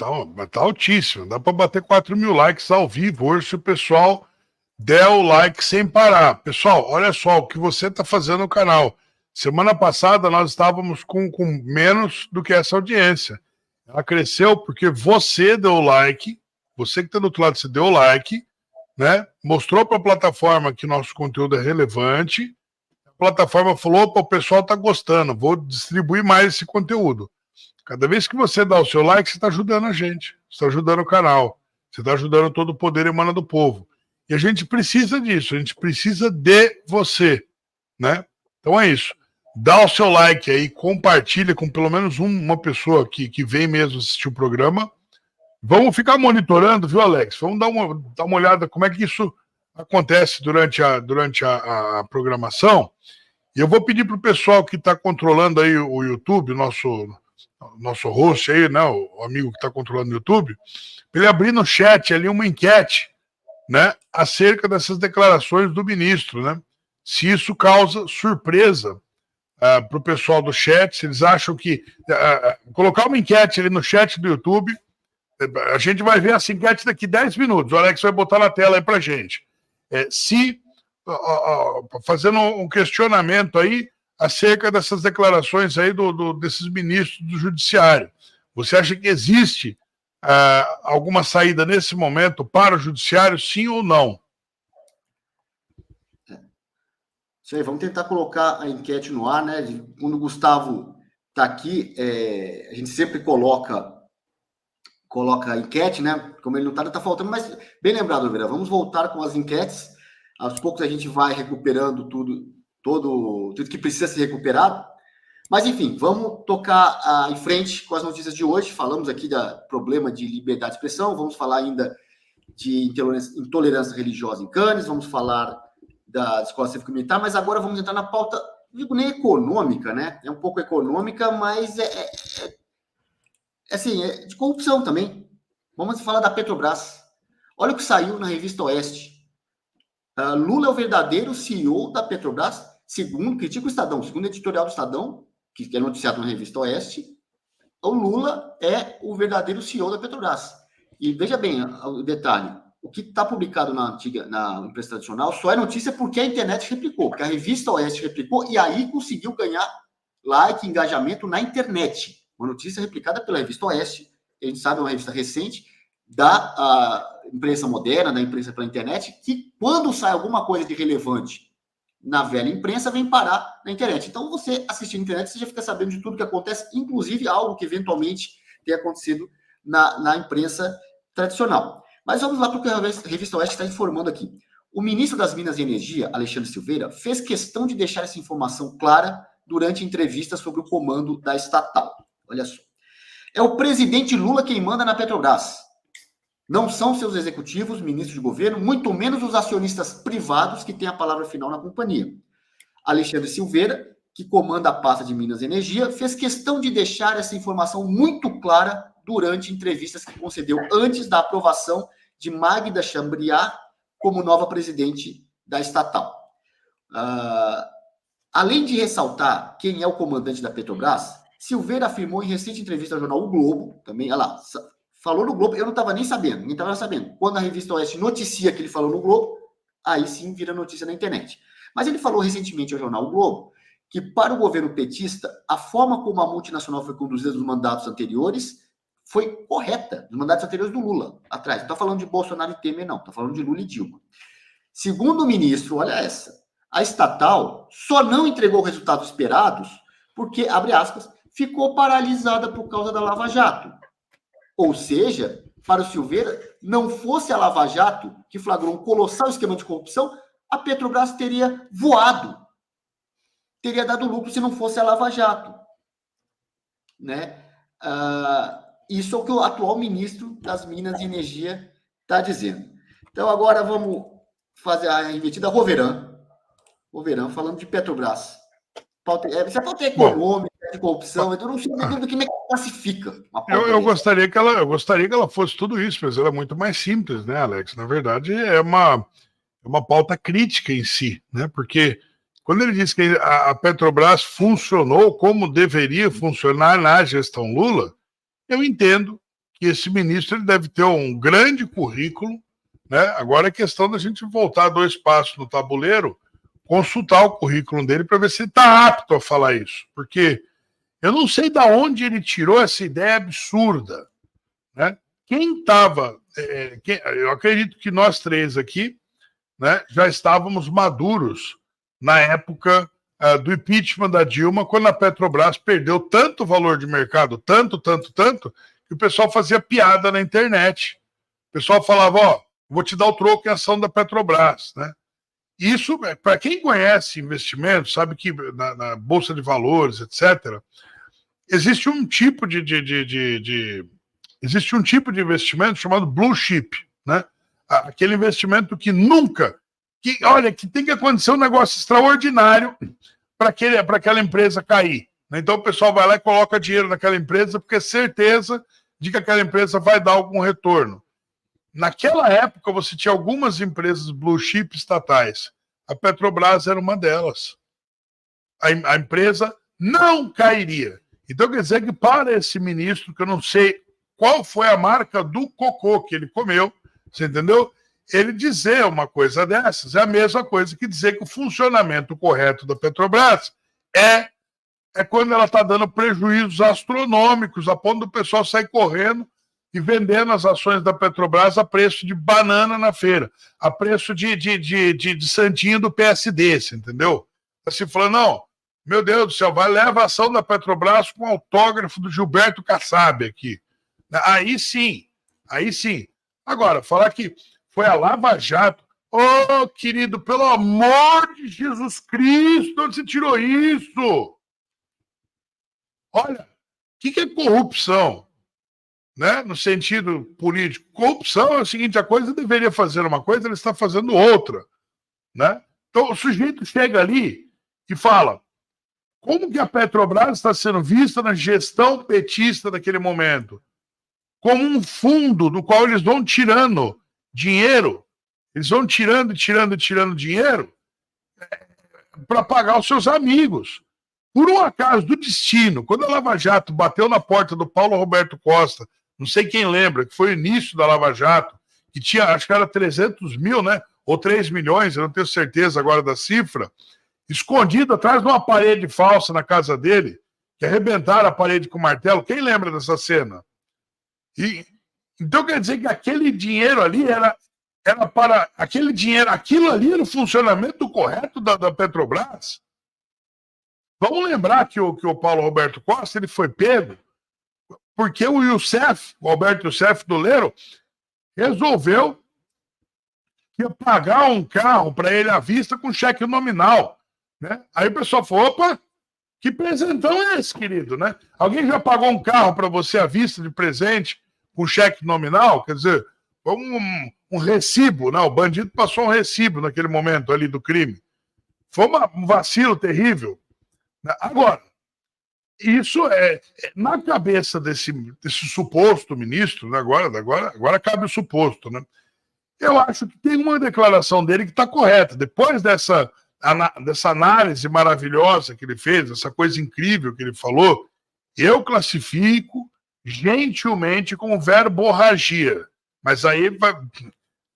altíssimo. Dá para bater 4.000 likes ao vivo hoje se o pessoal der o like sem parar. Pessoal, olha só o que você está fazendo no canal. Semana passada nós estávamos com menos do que essa audiência. Ela cresceu porque você deu o like, você que está do outro lado, você deu o like, né? Mostrou para a plataforma que nosso conteúdo é relevante. A plataforma falou, opa, o pessoal está gostando, vou distribuir mais esse conteúdo. Cada vez que você dá o seu like, você está ajudando a gente, você está ajudando o canal, você está ajudando todo o poder emana do povo. E a gente precisa disso, a gente precisa de você, né? Então é isso. Dá o seu like aí, compartilha com pelo menos uma pessoa que vem mesmo assistir o programa. Vamos ficar monitorando, viu, Alex? Vamos dar uma olhada como é que isso acontece durante a programação. E eu vou pedir para o pessoal que está controlando aí o YouTube, nosso host aí, né, o amigo que está controlando o YouTube, para ele abrir no chat ali uma enquete, né, acerca dessas declarações do ministro, né? Se isso causa surpresa para o pessoal do chat, se eles acham que colocar uma enquete ali no chat do YouTube, a gente vai ver essa enquete daqui 10 minutos. O Alex vai botar na tela aí para a gente. Fazendo um questionamento aí acerca dessas declarações aí desses ministros do Judiciário. Você acha que existe alguma saída nesse momento para o Judiciário, sim ou não? Isso aí, vamos tentar colocar a enquete no ar, né? Quando o Gustavo está aqui, a gente sempre coloca a enquete, né? Como ele não está faltando, mas bem lembrado, Oliveira, vamos voltar com as enquetes. Aos poucos a gente vai recuperando tudo que precisa ser recuperado. Mas, enfim, vamos tocar em frente com as notícias de hoje. Falamos aqui do problema de liberdade de expressão, vamos falar ainda de intolerância religiosa em Cannes, vamos falar da escola cívico-militar, mas agora vamos entrar na pauta, não digo nem econômica, né? É um pouco econômica, mas é de corrupção também. Vamos falar da Petrobras. Olha o que saiu na revista Oeste. Lula é o verdadeiro CEO da Petrobras, critica o Estadão, segundo o editorial do Estadão, que é noticiado na revista Oeste, o Lula é o verdadeiro CEO da Petrobras. E veja bem o detalhe, o que está publicado na imprensa tradicional só é notícia porque a internet replicou, porque a revista Oeste replicou e aí conseguiu ganhar like, engajamento na internet. Uma notícia replicada pela revista Oeste, a gente sabe, é uma revista recente, da imprensa moderna, da imprensa pela internet, que quando sai alguma coisa de relevante na velha imprensa, vem parar na internet. Então, você assistindo a internet, você já fica sabendo de tudo que acontece, inclusive algo que eventualmente tem acontecido na imprensa tradicional. Mas vamos lá para o que a revista Oeste está informando aqui. O ministro das Minas e Energia, Alexandre Silveira, fez questão de deixar essa informação clara durante entrevistas sobre o comando da estatal. Olha só. É o presidente Lula quem manda na Petrobras. Não são seus executivos, ministros de governo, muito menos os acionistas privados que têm a palavra final na companhia. Alexandre Silveira, que comanda a pasta de Minas e Energia, fez questão de deixar essa informação muito clara durante entrevistas que concedeu antes da aprovação de Magda Chambriard como nova presidente da estatal. Além de ressaltar quem é o comandante da Petrobras, Silveira afirmou em recente entrevista ao jornal O Globo, também, olha lá, falou no Globo, eu não estava nem sabendo, ninguém estava sabendo. Quando a revista Oeste noticia que ele falou no Globo, aí sim vira notícia na internet. Mas ele falou recentemente ao jornal O Globo que, para o governo petista, a forma como a multinacional foi conduzida nos mandatos anteriores foi correta, nos mandatos anteriores do Lula, atrás. Não está falando de Bolsonaro e Temer, não, está falando de Lula e Dilma. Segundo o ministro, olha essa, a estatal só não entregou resultados esperados porque, abre aspas, ficou paralisada por causa da Lava Jato. Ou seja, para o Silveira, não fosse a Lava Jato que flagrou um colossal esquema de corrupção, a Petrobras teria voado, teria dado lucro se não fosse a Lava Jato. Né? Isso é o que o atual ministro das Minas e Energia está dizendo. Então, agora vamos fazer a invertida Roveran, falando de Petrobras. Essa pauta é econômica, de corrupção, então eu não sei do que classifica. Eu gostaria que ela fosse tudo isso, mas ela é muito mais simples, né, Alex? Na verdade, é uma pauta crítica em si, né? Porque quando ele diz que a Petrobras funcionou como deveria funcionar na gestão Lula, eu entendo que esse ministro ele deve ter um grande currículo, né? Agora é questão da gente voltar 2 passos no tabuleiro, consultar o currículo dele para ver se ele está apto a falar isso, porque eu não sei de onde ele tirou essa ideia absurda, né? Quem estava, eu acredito que nós 3 aqui, né, já estávamos maduros na época do impeachment da Dilma, quando a Petrobras perdeu tanto valor de mercado, tanto, que o pessoal fazia piada na internet. O pessoal falava, vou te dar o troco em ação da Petrobras, né? Isso, para quem conhece investimento, sabe que na Bolsa de Valores, etc., existe um tipo de investimento chamado blue chip, né? Aquele investimento que que tem que acontecer um negócio extraordinário para aquela empresa cair. Então o pessoal vai lá e coloca dinheiro naquela empresa porque é certeza de que aquela empresa vai dar algum retorno. Naquela época, você tinha algumas empresas blue chip estatais. A Petrobras era uma delas. A empresa não cairia. Então, quer dizer que para esse ministro, que eu não sei qual foi a marca do cocô que ele comeu, você entendeu? Ele dizer uma coisa dessas é a mesma coisa que dizer que o funcionamento correto da Petrobras é quando ela está dando prejuízos astronômicos, a ponto do pessoal sair correndo e vendendo as ações da Petrobras a preço de banana na feira, a preço de santinho do PSD, você entendeu? Assim, falando, não, meu Deus do céu, leva a ação da Petrobras com autógrafo do Gilberto Kassab aqui. Aí sim. Agora, falar que foi a Lava Jato, querido, pelo amor de Jesus Cristo, onde você tirou isso? Olha, o que é corrupção? Né? No sentido político. Corrupção é o seguinte, a coisa deveria fazer uma coisa, ela está fazendo outra. Né? Então o sujeito chega ali e fala, como que a Petrobras está sendo vista na gestão petista daquele momento? Como um fundo do qual eles vão tirando dinheiro, eles vão tirando dinheiro para pagar os seus amigos. Por um acaso do destino, quando a Lava Jato bateu na porta do Paulo Roberto Costa, não sei quem lembra, que foi o início da Lava Jato, que tinha, acho que era 300 mil, né? Ou 3 milhões, eu não tenho certeza agora da cifra, escondido atrás de uma parede falsa na casa dele, que arrebentaram a parede com martelo. Quem lembra dessa cena? Então quer dizer que aquele dinheiro ali era para... aquilo ali era o funcionamento correto da Petrobras? Vamos lembrar que o Paulo Roberto Costa ele foi pego porque o Alberto Youssef do Lero, resolveu que ia pagar um carro para ele à vista com cheque nominal. Né? Aí o pessoal falou, opa, Que presentão é esse, querido, né? Alguém já pagou um carro para você à vista de presente, com cheque nominal? Quer dizer, um recibo, né? O bandido passou um recibo naquele momento ali do crime. Foi um vacilo terrível. Agora, isso na cabeça desse suposto ministro, né? Agora cabe o suposto, né? Eu acho que tem uma declaração dele que está correta. Depois dessa análise maravilhosa que ele fez, essa coisa incrível que ele falou, eu classifico gentilmente como verborragia. Mas aí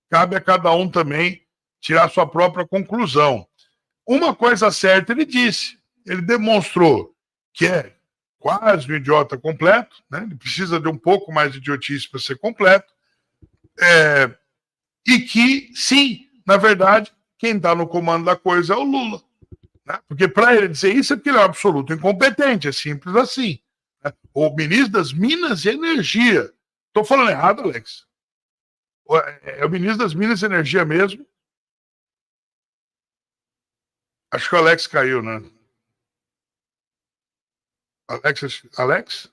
cabe a cada um também tirar sua própria conclusão. Uma coisa certa ele disse, ele demonstrou que é quase um idiota completo, né? Ele precisa de um pouco mais de idiotice para ser completo, e que, sim, na verdade, quem está no comando da coisa é o Lula. Né? Porque para ele dizer isso é porque ele é um absoluto incompetente, é simples assim. Né? O ministro das Minas e Energia. Estou falando errado, Alex? É o ministro das Minas e Energia mesmo? Acho que o Alex caiu, né? Alex?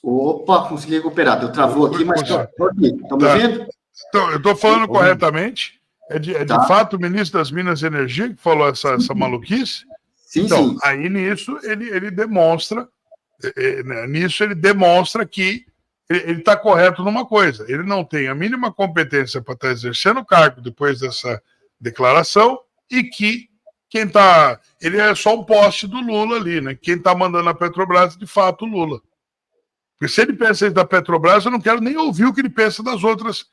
Opa, consegui recuperar. Deu travou aqui, mas estou aqui. Estão me ouvindo? Eu estou falando corretamente. É de fato o ministro das Minas e Energia que falou essa maluquice? Sim, então, sim. Aí nisso ele demonstra que ele está correto numa coisa. Ele não tem a mínima competência para estar exercendo o cargo depois dessa declaração e que ele é só um poste do Lula ali, né? Quem está mandando a Petrobras, de fato, o Lula. Porque se ele pensa da Petrobras, eu não quero nem ouvir o que ele pensa das outras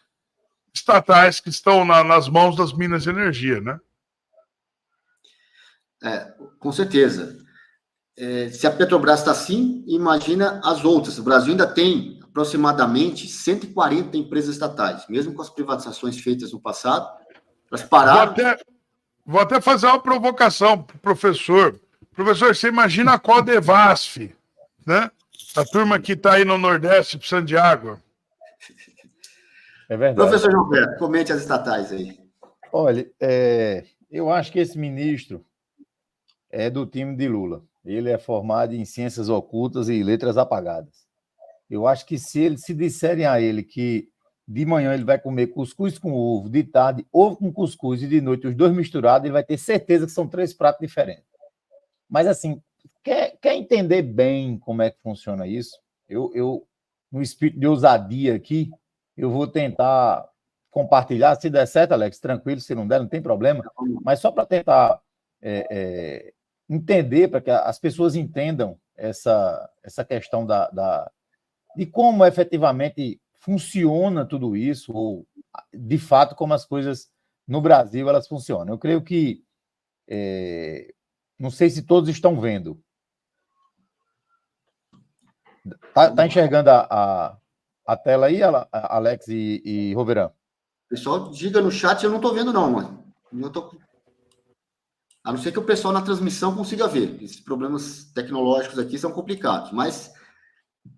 estatais que estão nas mãos das Minas de Energia, né? Com certeza. Se a Petrobras está assim, imagina as outras. O Brasil ainda tem aproximadamente 140 empresas estatais, mesmo com as privatizações feitas no passado. Elas pararam. Vou até fazer uma provocação para o professor. Professor, você imagina a Codevasf, né? A turma que está aí no Nordeste precisando de água. É verdade. Professor Gilberto, comente as estatais aí. Olha, eu acho que esse ministro é do time de Lula. Ele é formado em ciências ocultas e letras apagadas. Eu acho que se disserem a ele que de manhã ele vai comer cuscuz com ovo, de tarde ovo com cuscuz e de noite os dois misturados, ele vai ter certeza que são 3 pratos diferentes. Mas assim, quer entender bem como é que funciona isso? Eu no espírito de ousadia aqui, eu vou tentar compartilhar. Se der certo, Alex, tranquilo, se não der, não tem problema. Mas só para tentar entender, para que as pessoas entendam essa questão de como efetivamente funciona tudo isso, ou de fato como as coisas no Brasil elas funcionam. Eu creio que não sei se todos estão vendo. Tá enxergando a tela aí, Alex e Roverã? Pessoal, diga no chat, eu não estou vendo não, mano. A não ser que o pessoal na transmissão consiga ver. Esses problemas tecnológicos aqui são complicados, mas...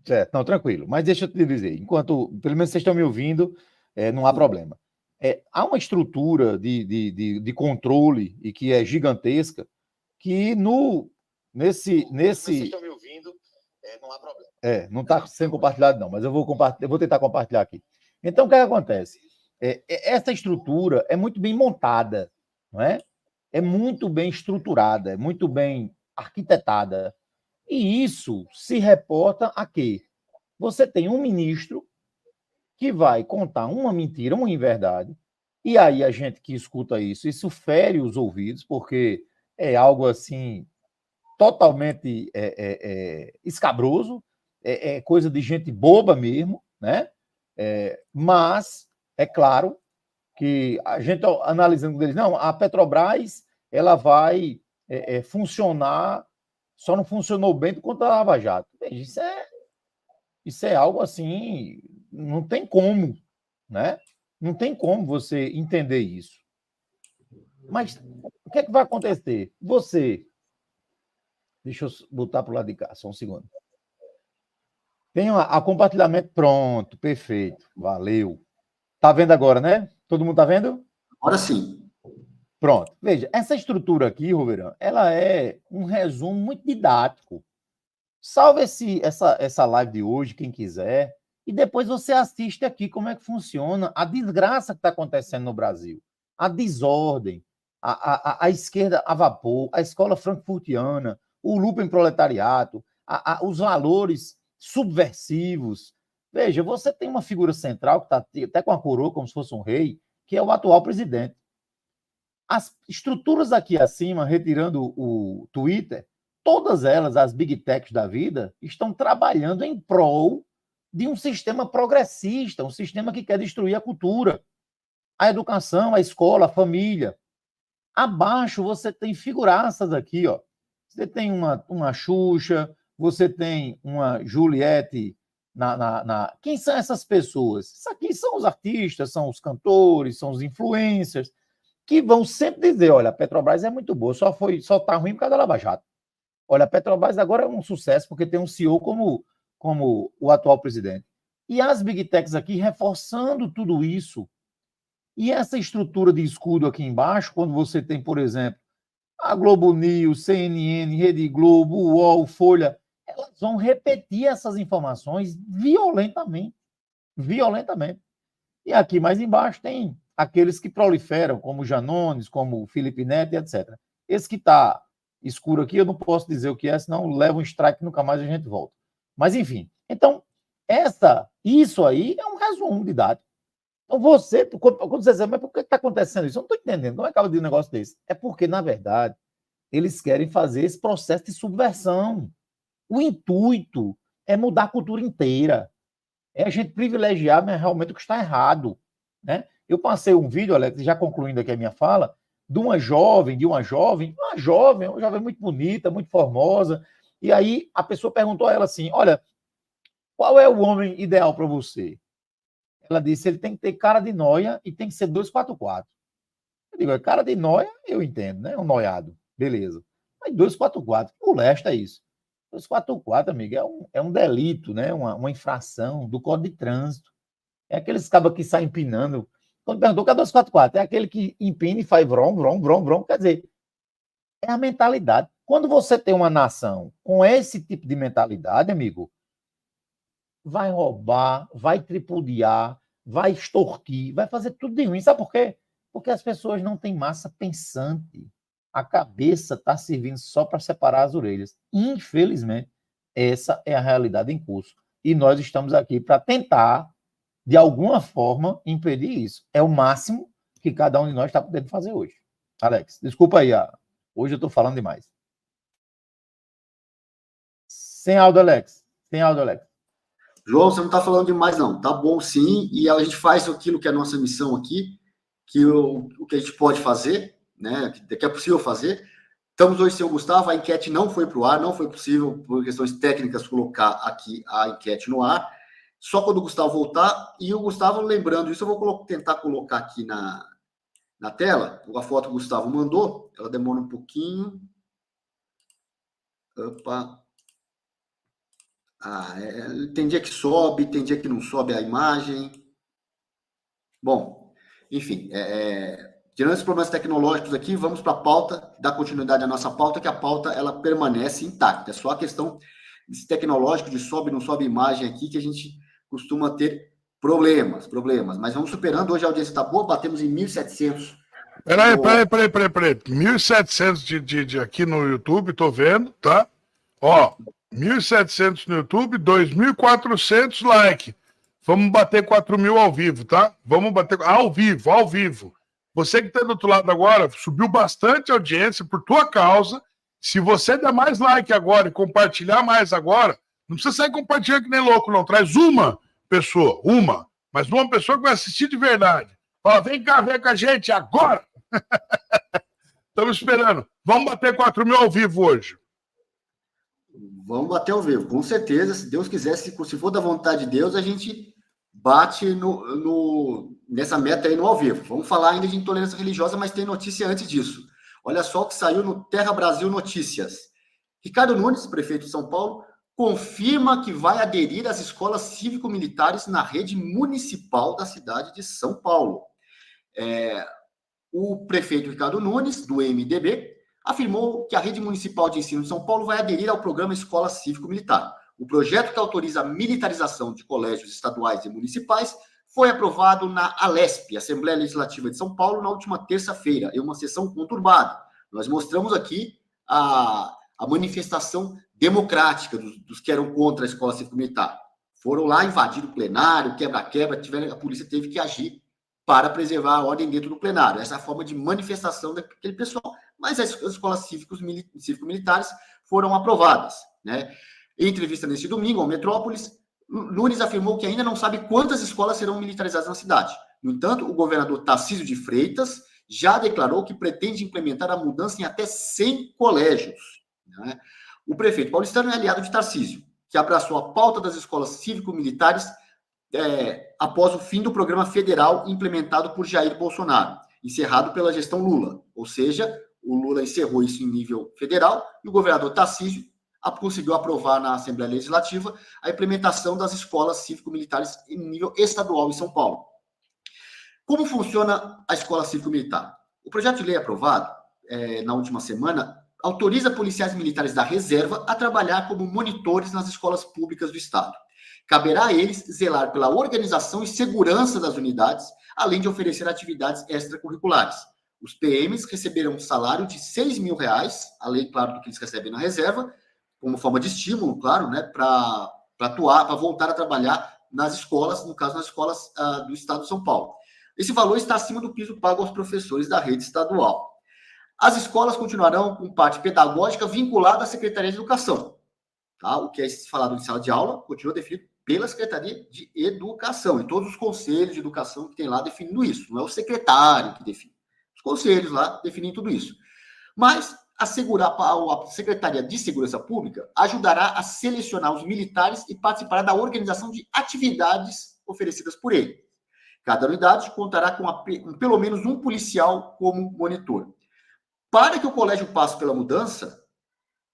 Certo, não, tranquilo. Mas deixa eu te dizer, enquanto, pelo menos vocês estão me ouvindo, não há problema. Há uma estrutura de controle e que é gigantesca que nesse... Vocês estão me ouvindo, não há problema. Não está sendo compartilhado não, mas eu vou tentar compartilhar aqui. Então, o que acontece? Essa estrutura é muito bem montada, não é? É muito bem estruturada, é muito bem arquitetada. E isso se reporta a quê? Você tem um ministro que vai contar uma mentira, uma inverdade, e aí a gente que escuta isso fere os ouvidos, porque é algo assim totalmente escabroso, é coisa de gente boba mesmo, né? Mas é claro que a gente analisando deles, não, a Petrobras ela vai funcionar, só não funcionou bem por conta da Lava Jato. Isso é algo assim, não tem como, né? Não tem como você entender isso. Mas o que é que vai acontecer? Deixa eu botar para o lado de cá, só um segundo. Tem a compartilhamento pronto, perfeito, valeu. Tá vendo agora, né? Todo mundo tá vendo? Agora sim. Pronto. Veja, essa estrutura aqui, Roverão, ela é um resumo muito didático. Salve essa live de hoje, quem quiser, e depois você assiste aqui como é que funciona a desgraça que está acontecendo no Brasil, a desordem, a esquerda a vapor, a escola frankfurtiana, o lupen proletariado, os valores subversivos. Veja, você tem uma figura central que está até com a coroa, como se fosse um rei, que é o atual presidente. As estruturas aqui acima, retirando o Twitter, todas elas, as big techs da vida, estão trabalhando em prol de um sistema progressista, um sistema que quer destruir a cultura, a educação, a escola, a família. Abaixo você tem figuraças aqui, ó. Você tem uma Xuxa, você tem uma Juliette Quem são essas pessoas? Isso aqui são os artistas, são os cantores, são os influencers, que vão sempre dizer, olha, a Petrobras é muito boa, só tá ruim por causa da Lava Jato. Olha, a Petrobras agora é um sucesso porque tem um CEO como o atual presidente. E as Big Techs aqui reforçando tudo isso. E essa estrutura de escudo aqui embaixo, quando você tem, por exemplo, a Globo News, CNN, Rede Globo, UOL, Folha, elas vão repetir essas informações violentamente. Violentamente. E aqui mais embaixo tem aqueles que proliferam, como Janones, como Felipe Neto, etc. Esse que está escuro aqui, eu não posso dizer o que é, senão leva um strike e nunca mais a gente volta. Mas, enfim. Então, isso aí é um resumo didático. Então, quando você diz, mas por que está acontecendo isso? Eu não estou entendendo. Como é que acaba de um negócio desse? É porque, na verdade, eles querem fazer esse processo de subversão. O intuito é mudar a cultura inteira. É a gente privilegiar, mas realmente o que está errado. Né? Eu passei um vídeo, Alex, já concluindo aqui a minha fala, de uma jovem muito bonita, muito formosa, e aí a pessoa perguntou a ela assim, olha, qual é o homem ideal para você? Ela disse, ele tem que ter cara de noia e tem que ser 244. Eu digo, cara de noia, eu entendo, né? Um noiado, beleza. Mas 244, que molesta isso? 244, amigo, é um delito, né? Uma infração do Código de Trânsito. É aqueles cabas que saem empinando. Quando perguntou, cadê 244? É aquele que empina e faz vrom, vrom, vrom, vrom. Quer dizer, é a mentalidade. Quando você tem uma nação com esse tipo de mentalidade, amigo, vai roubar, vai tripudiar, vai extorquir, vai fazer tudo de ruim. Sabe por quê? Porque as pessoas não têm massa pensante. A cabeça está servindo só para separar as orelhas. Infelizmente, essa é a realidade em curso. E nós estamos aqui para tentar, de alguma forma, impedir isso. É o máximo que cada um de nós está podendo fazer hoje. Alex, desculpa aí. Hoje eu estou falando demais. Sem áudio, Alex. Sem áudio, Alex. João, você não está falando demais, não. Tá bom, sim. E a gente faz aquilo que é a nossa missão aqui, que o que a gente pode fazer, né? Que é possível fazer. Estamos hoje sem o Gustavo. A enquete não foi para o ar, não foi possível, por questões técnicas, colocar aqui a enquete no ar. Só quando o Gustavo voltar. E o Gustavo, lembrando isso, eu vou tentar colocar aqui na tela a foto que o Gustavo mandou. Ela demora um pouquinho. Opa. Tem dia que sobe, tem dia que não sobe a imagem. Bom, enfim, tirando esses problemas tecnológicos aqui, vamos para a pauta, dar continuidade à nossa pauta, que a pauta ela permanece intacta. É só a questão tecnológica de sobe, não sobe imagem aqui, que a gente costuma ter problemas. Mas vamos superando. Hoje a audiência está boa, batemos em 1.700. Peraí. 1.700 de aqui no YouTube, tô vendo, tá? Ó, 1.700 no YouTube, 2.400 like. Vamos bater 4.000 ao vivo, tá? Vamos bater ao vivo. Você que está do outro lado agora, subiu bastante a audiência por tua causa. Se você der mais like agora e compartilhar mais agora, não precisa sair compartilhando que nem louco, não. Traz uma pessoa, mas uma pessoa que vai assistir de verdade. Fala, vem cá, vem com a gente agora. Estamos esperando. Vamos bater 4.000 ao vivo hoje. Vamos bater ao vivo, com certeza. Se Deus quiser, se for da vontade de Deus, a gente bate nessa meta aí no ao vivo. Vamos falar ainda de intolerância religiosa, mas tem notícia antes disso. Olha só o que saiu no Terra Brasil Notícias. Ricardo Nunes, prefeito de São Paulo, confirma que vai aderir às escolas cívico-militares na rede municipal da cidade de São Paulo. O prefeito Ricardo Nunes, do MDB, afirmou que a rede municipal de ensino de São Paulo vai aderir ao programa Escola Cívico-Militar. O projeto que autoriza a militarização de colégios estaduais e municipais foi aprovado na ALESP, Assembleia Legislativa de São Paulo, na última terça-feira, em uma sessão conturbada. Nós mostramos aqui a manifestação democrática dos que eram contra a escola cívico-militar. Foram lá, invadir o plenário, quebra-quebra, a polícia teve que agir para preservar a ordem dentro do plenário. Essa é a forma de manifestação daquele pessoal. Mas as escolas cívico-militares foram aprovadas, né? Em entrevista neste domingo ao Metrópolis, Nunes afirmou que ainda não sabe quantas escolas serão militarizadas na cidade. No entanto, o governador Tarcísio de Freitas já declarou que pretende implementar a mudança em até 100 colégios, né? O prefeito paulistano é aliado de Tarcísio, que abraçou a pauta das escolas cívico-militares após o fim do programa federal implementado por Jair Bolsonaro, encerrado pela gestão Lula. Ou seja, o Lula encerrou isso em nível federal e o governador Tarcísio conseguiu aprovar na Assembleia Legislativa a implementação das escolas cívico-militares em nível estadual em São Paulo. Como funciona a escola cívico-militar? O projeto de lei aprovado na última semana autoriza policiais militares da reserva a trabalhar como monitores nas escolas públicas do Estado. Caberá a eles zelar pela organização e segurança das unidades, além de oferecer atividades extracurriculares. Os PMs receberão um salário de R$6 mil, além, claro, do que eles recebem na reserva, como forma de estímulo, claro, né, para atuar, para voltar a trabalhar nas escolas, no caso, nas escolas do Estado de São Paulo. Esse valor está acima do piso pago aos professores da rede estadual. As escolas continuarão com parte pedagógica vinculada à Secretaria de Educação. Tá? O que é falado em sala de aula continua definido pela Secretaria de Educação e todos os conselhos de educação que tem lá definindo isso. Não é o secretário que define. Os conselhos lá definem tudo isso. Mas a Secretaria de Segurança Pública ajudará a selecionar os militares e participará da organização de atividades oferecidas por ele. Cada unidade contará com pelo menos um policial como monitor. Para que o colégio passe pela mudança,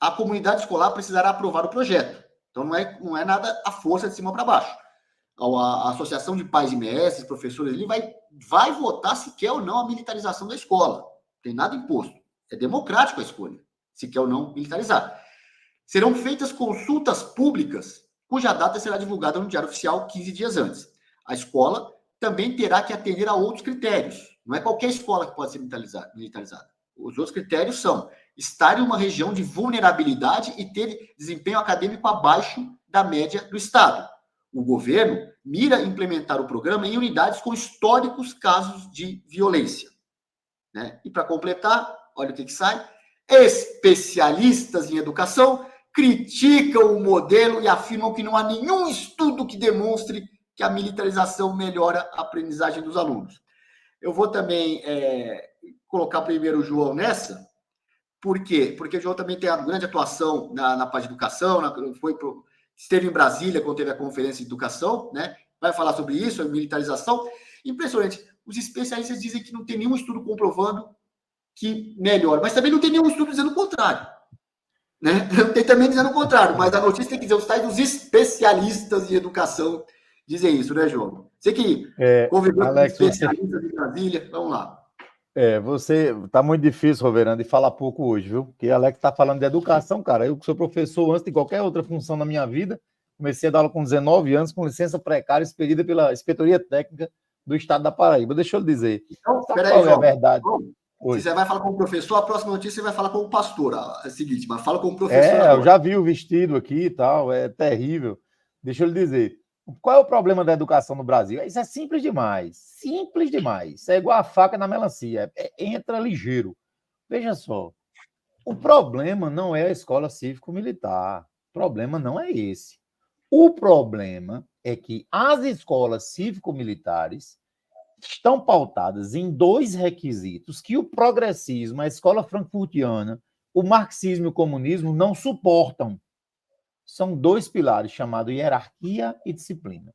a comunidade escolar precisará aprovar o projeto. Então, não é nada à força de cima para baixo. A Associação de Pais e Mestres, professores, ele vai votar se quer ou não a militarização da escola. Não tem nada imposto. É democrático a escolha, se quer ou não militarizar. Serão feitas consultas públicas, cuja data será divulgada no Diário Oficial 15 dias antes. A escola também terá que atender a outros critérios. Não é qualquer escola que pode ser militarizada. Os outros critérios são estar em uma região de vulnerabilidade e ter desempenho acadêmico abaixo da média do Estado. O governo mira implementar o programa em unidades com históricos casos de violência, né? E para completar, olha o que sai. Especialistas em educação criticam o modelo e afirmam que não há nenhum estudo que demonstre que a militarização melhora a aprendizagem dos alunos. Eu vou também colocar primeiro o João nessa. Por quê? Porque o João também tem uma grande atuação na parte de educação, esteve em Brasília quando teve a conferência de educação, né? Vai falar sobre isso, a militarização. Impressionante. Os especialistas dizem que não tem nenhum estudo comprovando que melhora, mas também não tem nenhum estudo dizendo o contrário, né? Não tem também dizendo o contrário, mas a notícia tem que dizer os tais dos especialistas em educação dizem isso, né, João? Você que conviveu com especialistas em Brasília, vamos lá. Você tá muito difícil, Roverando, de falar pouco hoje, viu? Porque Alex tá falando de educação, cara. Eu que sou professor antes de qualquer outra função na minha vida, comecei a dar aula com 19 anos, com licença precária expedida pela Inspetoria Técnica do Estado da Paraíba. Deixa eu lhe dizer. Então, peraí, João, é a verdade. Se você vai falar como professor, a próxima notícia você vai falar como pastor. É o seguinte, mas fala como professor agora. Eu já vi o vestido aqui e tal, é terrível. Deixa eu lhe dizer. Qual é o problema da educação no Brasil? Isso é simples demais. Simples demais. Isso é igual a faca na melancia. Entra ligeiro. Veja só. O problema não é a escola cívico-militar. O problema não é esse. O problema é que as escolas cívico-militares estão pautadas em dois requisitos que o progressismo, a escola frankfurtiana, o marxismo e o comunismo não suportam. São dois pilares chamados hierarquia e disciplina.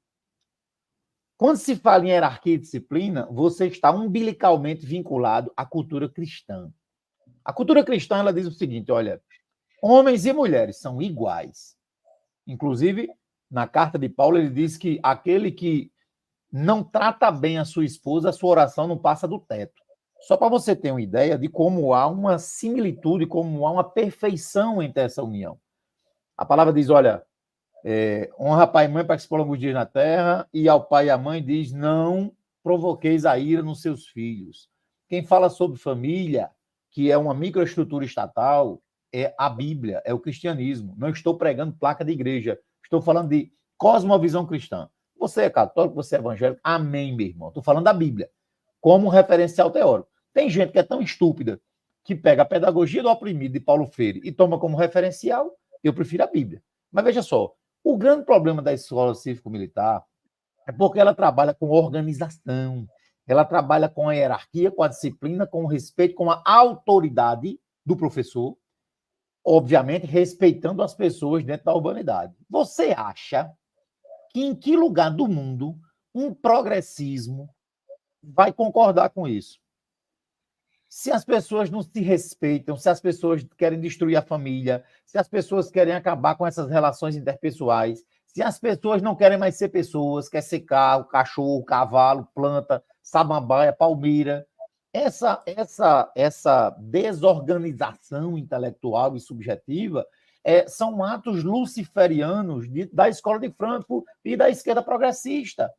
Quando se fala em hierarquia e disciplina, você está umbilicalmente vinculado à cultura cristã. A cultura cristã, ela diz o seguinte, olha, homens e mulheres são iguais. Inclusive, na carta de Paulo, ele diz que aquele que não trata bem a sua esposa, a sua oração não passa do teto. Só para você ter uma ideia de como há uma similitude, como há uma perfeição entre essa união. A palavra diz, olha, honra pai e mãe para que se prolongue os dias na terra, e ao pai e à mãe diz, não provoqueis a ira nos seus filhos. Quem fala sobre família, que é uma microestrutura estatal, é a Bíblia, é o cristianismo. Não estou pregando placa de igreja, estou falando de cosmovisão cristã. Você é católico, você é evangélico, amém, meu irmão. Estou falando da Bíblia, como referencial teórico. Tem gente que é tão estúpida que pega a pedagogia do oprimido de Paulo Freire e toma como referencial. Eu prefiro a Bíblia. Mas veja só, o grande problema da escola cívico-militar é porque ela trabalha com organização, ela trabalha com a hierarquia, com a disciplina, com o respeito, com a autoridade do professor, obviamente respeitando as pessoas dentro da urbanidade. Você acha que em que lugar do mundo um progressismo vai concordar com isso? Se as pessoas não se respeitam, se as pessoas querem destruir a família, se as pessoas querem acabar com essas relações interpessoais, se as pessoas não querem mais ser pessoas, quer ser carro, cachorro, cavalo, planta, samambaia, palmeira, essa desorganização intelectual e subjetiva são atos luciferianos da escola de Frankfurt e da esquerda progressista,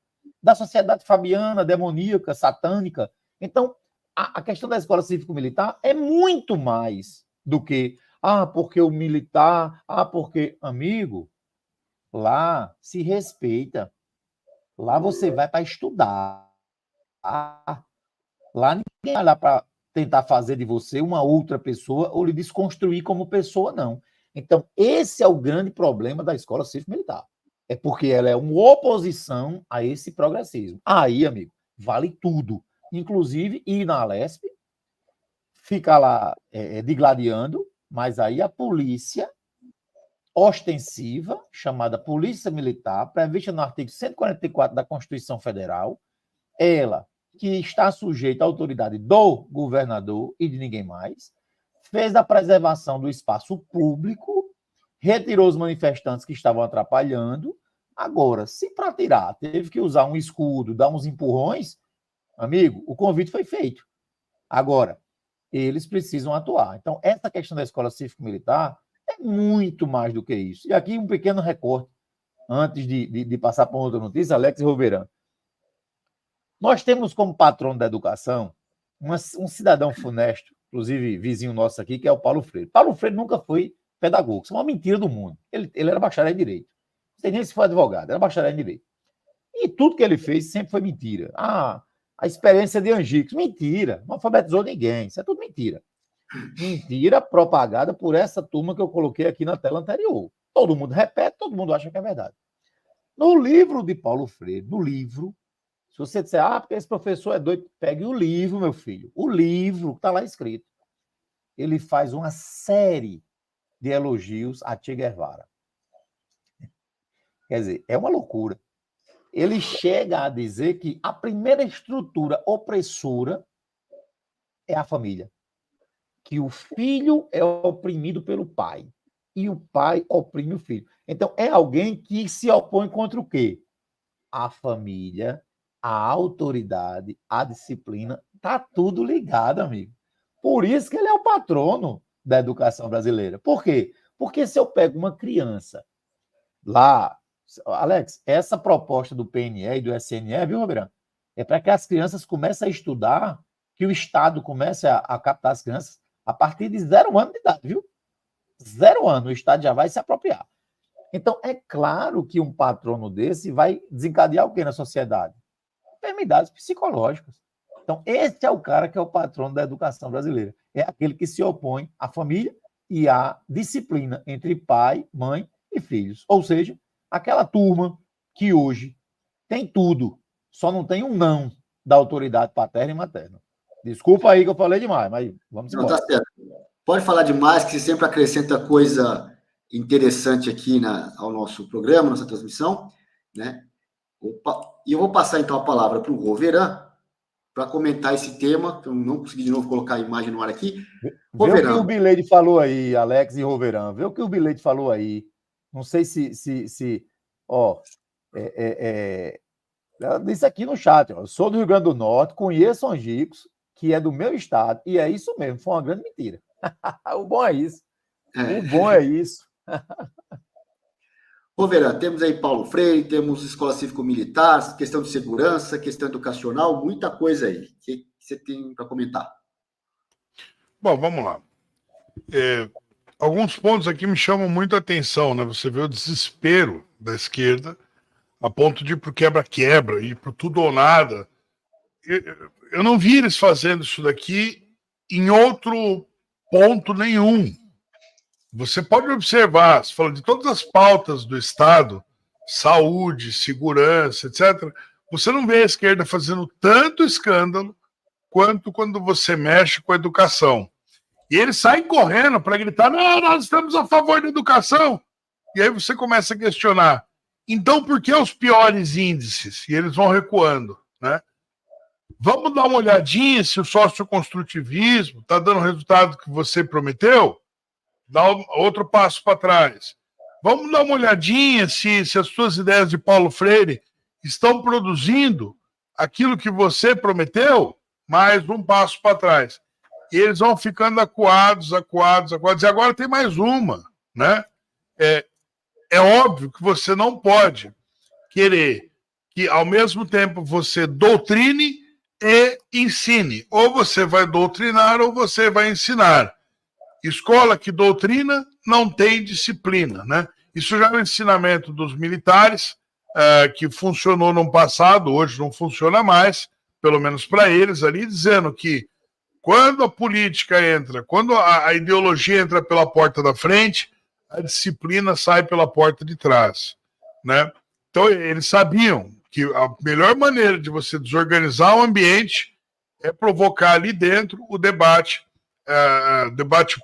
da sociedade fabiana, demoníaca, satânica. Então, a questão da escola cívico-militar é muito mais do que porque o militar, porque amigo, lá se respeita, lá você vai para estudar, lá ninguém vai lá para tentar fazer de você uma outra pessoa ou lhe desconstruir como pessoa, não. Então, esse é o grande problema da escola cívico-militar. É porque ela é uma oposição a esse progressismo. Aí, amigo, vale tudo. Inclusive, ir na Alesp, ficar lá digladiando, mas aí a polícia ostensiva, chamada Polícia Militar, prevista no artigo 144 da Constituição Federal, ela, que está sujeita à autoridade do governador e de ninguém mais, fez a preservação do espaço público, retirou os manifestantes que estavam atrapalhando. Agora, se para tirar teve que usar um escudo, dar uns empurrões, amigo, o convite foi feito. Agora, eles precisam atuar. Então, essa questão da escola cívico-militar é muito mais do que isso. E aqui um pequeno recorte, antes de passar para outra notícia, Alex e Roveran. Nós temos como patrono da educação um cidadão funesto, inclusive vizinho nosso aqui, que é o Paulo Freire. Paulo Freire nunca foi pedagogo, isso é uma mentira do mundo. Ele era bacharel em Direito. Não sei nem se foi advogado, era bacharel em Direito. E tudo que ele fez sempre foi mentira. A experiência de Angicos, mentira. Não alfabetizou ninguém, isso é tudo mentira. Mentira propagada por essa turma que eu coloquei aqui na tela anterior. Todo mundo repete, todo mundo acha que é verdade. No livro de Paulo Freire, no livro, se você disser, porque esse professor é doido, pegue o livro, meu filho. O livro que está lá escrito. Ele faz uma série de elogios a Che Guevara. Quer dizer, é uma loucura. Ele chega a dizer que a primeira estrutura opressora é a família. Que o filho é oprimido pelo pai. E o pai oprime o filho. Então, é alguém que se opõe contra o quê? A família, a autoridade, a disciplina. Está tudo ligado, amigo. Por isso que ele é o patrono da educação brasileira. Por quê? Porque se eu pego uma criança lá... Alex, essa proposta do PNE e do SNE, viu, Roberto? É para que as crianças comecem a estudar, que o Estado comece a captar as crianças a partir de 0 ano de idade, viu? 0 ano, o Estado já vai se apropriar. Então, é claro que um patrono desse vai desencadear o quê na sociedade? Enfermidades psicológicas. Então, esse é o cara que é o patrono da educação brasileira. É aquele que se opõe à família e à disciplina entre pai, mãe e filhos. Ou seja, aquela turma que hoje tem tudo, só não tem um não da autoridade paterna e materna. Desculpa aí que eu falei demais, mas vamos embora. Não, tá certo. Pode falar demais, que você sempre acrescenta coisa interessante aqui ao nosso programa, nossa transmissão, né? E eu vou passar, então, a palavra para o Roveran para comentar esse tema, que eu não consegui de novo colocar a imagem no ar aqui. Vê o que o Bileide falou aí, Alex e Roveran. Vê o que o Bileide falou aí. Não sei se ela disse aqui no chat, eu sou do Rio Grande do Norte, conheço Angicos, que é do meu estado, e é isso mesmo, foi uma grande mentira. O bom é isso. O bom é isso. Ô, Vera, temos aí Paulo Freire, temos escola cívico-militar, questão de segurança, questão educacional, muita coisa aí. O que você tem para comentar? Bom, vamos lá. Alguns pontos aqui me chamam muito a atenção, né? Você vê o desespero da esquerda a ponto de ir pro quebra-quebra, ir pro tudo ou nada. Eu não vi eles fazendo isso daqui em outro ponto nenhum. Você pode observar, se fala de todas as pautas do Estado, saúde, segurança, etc., você não vê a esquerda fazendo tanto escândalo quanto quando você mexe com a educação. E eles saem correndo para gritar, não, nós estamos a favor da educação. E aí você começa a questionar, então por que os piores índices? E eles vão recuando, né? Vamos dar uma olhadinha se o socioconstrutivismo está dando o resultado que você prometeu? Dá outro passo para trás. Vamos dar uma olhadinha se as suas ideias de Paulo Freire estão produzindo aquilo que você prometeu? Mais um passo para trás. E eles vão ficando acuados. E agora tem mais uma, né? É óbvio que você não pode querer que, ao mesmo tempo, você doutrine e ensine. Ou você vai doutrinar ou você vai ensinar. Escola que doutrina não tem disciplina, né? Isso já é um ensinamento dos militares, que funcionou no passado, hoje não funciona mais, pelo menos para eles ali, dizendo que quando a política entra, quando a ideologia entra pela porta da frente, a disciplina sai pela porta de trás, né? Então, eles sabiam que a melhor maneira de você desorganizar o ambiente é provocar ali dentro o debate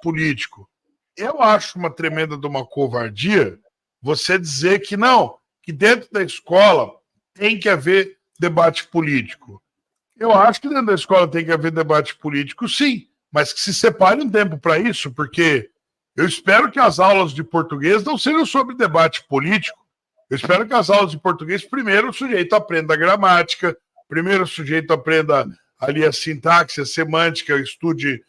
político. Eu acho uma tremenda de uma covardia você dizer que não, que dentro da escola tem que haver debate político. Eu acho que dentro da escola tem que haver debate político, sim, mas que se separe um tempo para isso, porque eu espero que as aulas de português não sejam sobre debate político. Eu espero que as aulas de português, primeiro o sujeito aprenda a gramática, primeiro o sujeito aprenda ali a sintaxe, a semântica, estude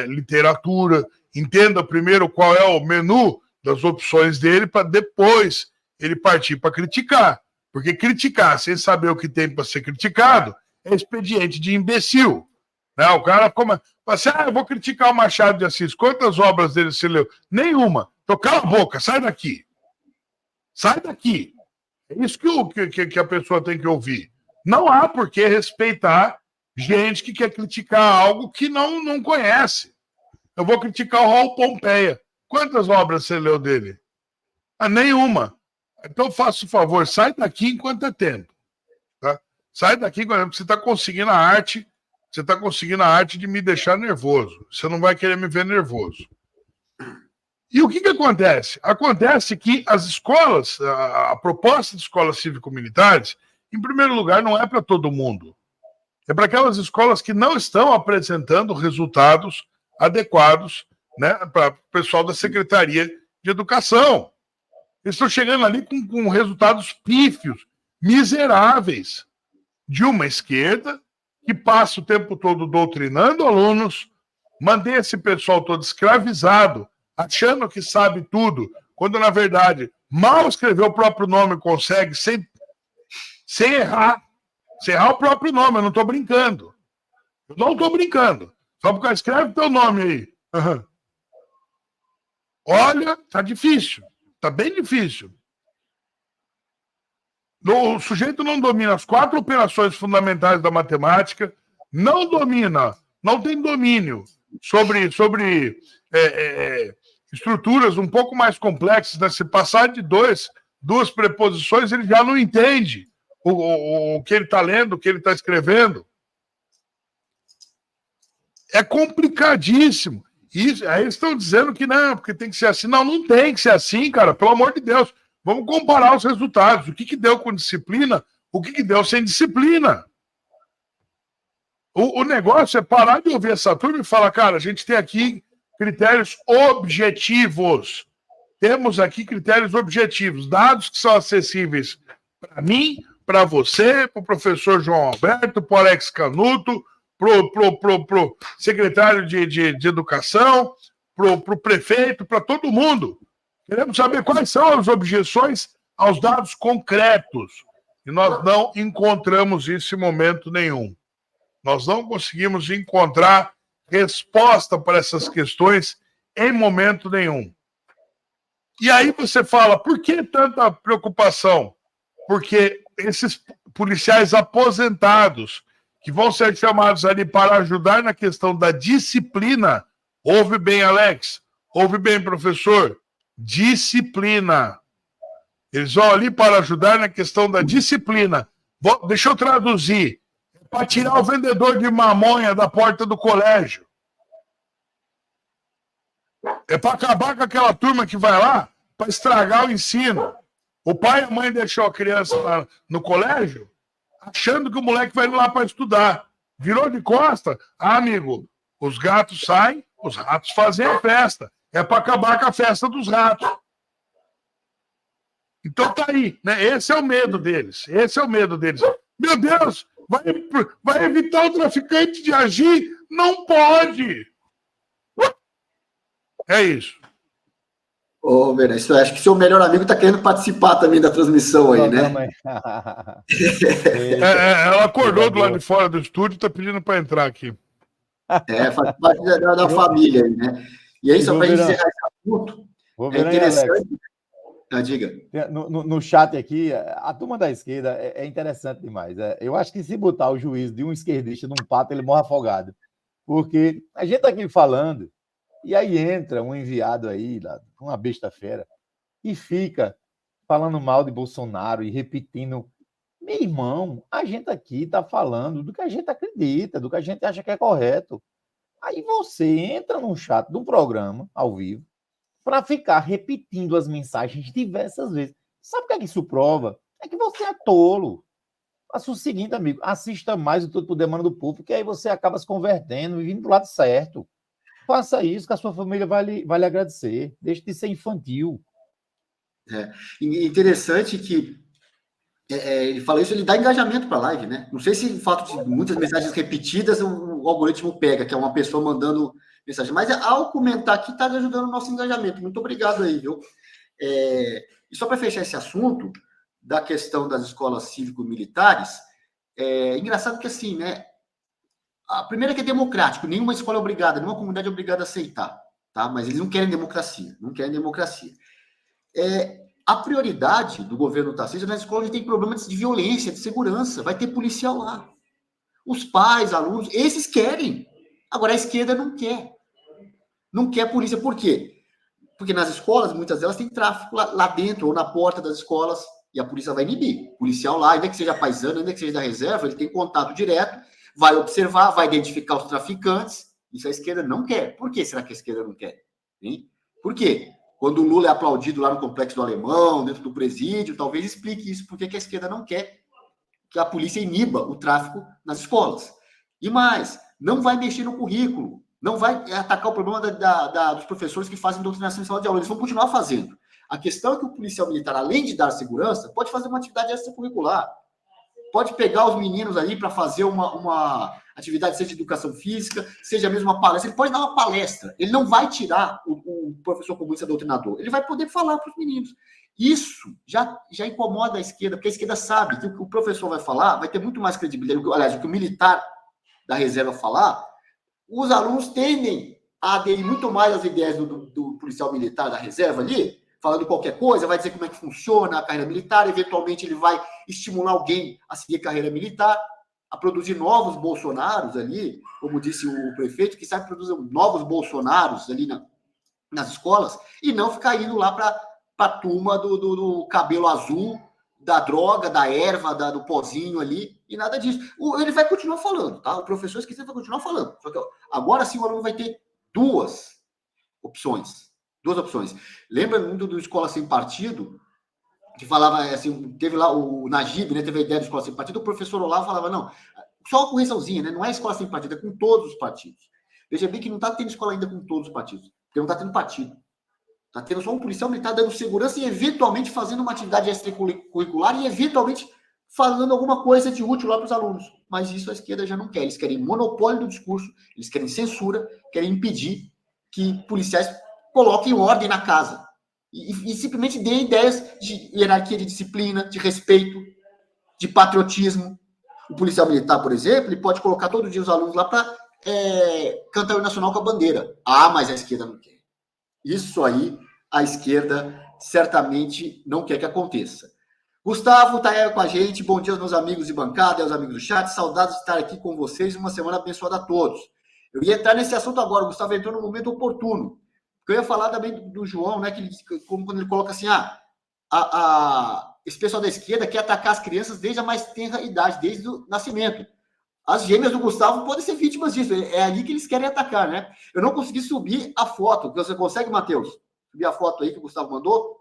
literatura, entenda primeiro qual é o menu das opções dele para depois ele partir para criticar. Porque criticar sem saber o que tem para ser criticado é expediente de imbecil. Né? O cara fala assim, eu vou criticar o Machado de Assis. Quantas obras dele você leu? Nenhuma. Então cala a boca, sai daqui. Sai daqui. É isso que a pessoa tem que ouvir. Não há por que respeitar gente que quer criticar algo que não conhece. Eu vou criticar o Raul Pompeia. Quantas obras você leu dele? Nenhuma. Então faça o favor, sai daqui enquanto é tempo. Tá? Sai daqui enquanto é tempo. Você está conseguindo a arte. Você está conseguindo a arte de me deixar nervoso. Você não vai querer me ver nervoso. E o que acontece? Acontece que as escolas, a proposta de escolas cívico-militares, em primeiro lugar, não é para todo mundo. É para aquelas escolas que não estão apresentando resultados adequados, né, para o pessoal da Secretaria de Educação. Eles estão chegando ali com resultados pífios, miseráveis, de uma esquerda que passa o tempo todo doutrinando alunos, mantém esse pessoal todo escravizado, achando que sabe tudo, quando, na verdade, mal escrever o próprio nome consegue, sem errar. Sem errar o próprio nome, eu não estou brincando. Eu não estou brincando. Só porque escreve teu nome aí. Uhum. Olha, tá difícil. Tá bem difícil. O sujeito não domina as 4 operações fundamentais da matemática, não tem domínio sobre estruturas um pouco mais complexas, né? Se passar de duas preposições, ele já não entende o que ele está lendo, o que ele está escrevendo. É complicadíssimo. E aí eles estão dizendo que não, porque tem que ser assim. Não tem que ser assim, cara, pelo amor de Deus. Vamos comparar os resultados. O que deu com disciplina, o que deu sem disciplina. O negócio é parar de ouvir essa turma e falar, cara, a gente tem aqui critérios objetivos. Temos aqui critérios objetivos, dados que são acessíveis para mim, para você, para o professor João Alberto, para o Alex Canuto, pro secretário de educação, pro prefeito, para todo mundo. Queremos saber quais são as objeções aos dados concretos. E nós não encontramos isso em momento nenhum. Nós não conseguimos encontrar resposta para essas questões em momento nenhum. E aí você fala, por que tanta preocupação? Porque esses policiais aposentados, que vão ser chamados ali para ajudar na questão da disciplina, ouve bem, Alex, ouve bem, professor, disciplina. Eles vão ali para ajudar na questão da disciplina. Deixa eu traduzir. Para tirar o vendedor de mamonha da porta do colégio. É para acabar com aquela turma que vai lá para estragar o ensino. O pai e a mãe deixou a criança lá no colégio achando que o moleque vai lá para estudar. Virou de costa. Ah, amigo, os gatos saem, os ratos fazem a festa. É para acabar com a festa dos ratos. Então tá aí, né? Esse é o medo deles. Esse é o medo deles. Meu Deus, vai evitar o traficante de agir? Não pode. É isso. Ô, Vera, isso acho que seu melhor amigo está querendo participar também da transmissão aí, né? Ela acordou do lado de fora do estúdio e está pedindo para entrar aqui. Faz parte da família aí, né? E aí, só para a gente encerrar esse assunto, é interessante. Diga. No chat aqui, a turma da esquerda é interessante demais. Eu acho que se botar o juízo de um esquerdista num pato, ele morre afogado. Porque a gente está aqui falando, e aí entra um enviado aí, uma besta fera, e fica falando mal de Bolsonaro e repetindo. Meu irmão, a gente aqui está falando do que a gente acredita, do que a gente acha que é correto. Aí você entra num chat de um programa, ao vivo, para ficar repetindo as mensagens diversas vezes. Sabe o que é que isso prova? É que você é tolo. Faça o seguinte, amigo, assista mais o Todo Poder Mano do Povo, que aí você acaba se convertendo e vindo do lado certo. Faça isso, que a sua família vai lhe agradecer. Deixe de ser infantil. Interessante que ele fala isso, ele dá engajamento para a live, né? Não sei se o fato de muitas mensagens repetidas o algoritmo pega, que é uma pessoa mandando mensagem. Mas ao comentar aqui, está ajudando o nosso engajamento. Muito obrigado aí, viu? E só para fechar esse assunto da questão das escolas cívico-militares, engraçado que assim, né? A primeira é que é democrático, nenhuma escola é obrigada, nenhuma comunidade é obrigada a aceitar, tá? Mas eles não querem democracia, A prioridade do governo Tarcísio nas escolas onde tem problemas de violência, de segurança, vai ter policial lá. Os pais, alunos, esses querem. Agora a esquerda não quer. Não quer polícia. Por quê? Porque nas escolas, muitas delas, tem tráfico lá dentro ou na porta das escolas e a polícia vai inibir. O policial lá, ainda que seja paisano, ainda que seja da reserva, ele tem contato direto, vai observar, vai identificar os traficantes. Isso a esquerda não quer. Por que será que a esquerda não quer? Hein? Por quê? Quando o Lula é aplaudido lá no Complexo do Alemão, dentro do presídio, talvez explique isso, porque que a esquerda não quer que a polícia iniba o tráfico nas escolas. E mais, não vai mexer no currículo, não vai atacar o problema dos professores que fazem doutrinação em sala de aula, eles vão continuar fazendo. A questão é que o policial militar, além de dar segurança, pode fazer uma atividade extracurricular. Pode pegar os meninos ali para fazer uma atividade, seja de educação física, seja mesmo uma palestra. Ele pode dar uma palestra. Ele não vai tirar o professor comunista doutrinador. Ele vai poder falar para os meninos. Isso já incomoda a esquerda, porque a esquerda sabe que o que o professor vai falar vai ter muito mais credibilidade. Aliás, o que o militar da reserva falar, os alunos tendem a aderir muito mais às ideias do policial militar da reserva ali, falando qualquer coisa, vai dizer como é que funciona a carreira militar, eventualmente ele vai estimular alguém a seguir a carreira militar, a produzir novos Bolsonaros ali, como disse o prefeito, que sabe produzir novos Bolsonaros ali nas escolas, e não ficar indo lá para a turma do cabelo azul, da droga, da erva, do pozinho ali, e nada disso. Ele vai continuar falando, tá? O professor esquecido vai continuar falando. Só que agora sim o aluno vai ter duas opções. Lembra muito do Escola Sem Partido, que falava assim, teve lá o Najib, né, teve a ideia de Escola Sem Partido, o professor Olavo falava, não, só uma correçãozinha, né, não é Escola Sem Partido, é com todos os partidos. Veja bem que não está tendo escola ainda com todos os partidos, porque não está tendo partido. Está tendo só um policial militar dando segurança e eventualmente fazendo uma atividade extracurricular e eventualmente falando alguma coisa de útil lá para os alunos. Mas isso a esquerda já não quer. Eles querem monopólio do discurso, eles querem censura, querem impedir que policiais coloquem ordem na casa. E simplesmente deem ideias de hierarquia de disciplina, de respeito, de patriotismo. O policial militar, por exemplo, ele pode colocar todo dia os alunos lá para cantar o nacional com a bandeira. Ah, mas a esquerda não quer. Isso aí, a esquerda certamente não quer que aconteça. Gustavo está aí com a gente. Bom dia aos meus amigos de bancada, aos amigos do chat. Saudades de estar aqui com vocês. Uma semana abençoada a todos. Eu ia entrar nesse assunto agora. O Gustavo entrou no momento oportuno. Eu ia falar também do João, né? Que ele, quando ele coloca assim, esse pessoal da esquerda quer atacar as crianças desde a mais tenra idade, desde o nascimento. As gêmeas do Gustavo podem ser vítimas disso. É ali que eles querem atacar, né? Eu não consegui subir a foto. Você consegue, Matheus? Subir a foto aí que o Gustavo mandou?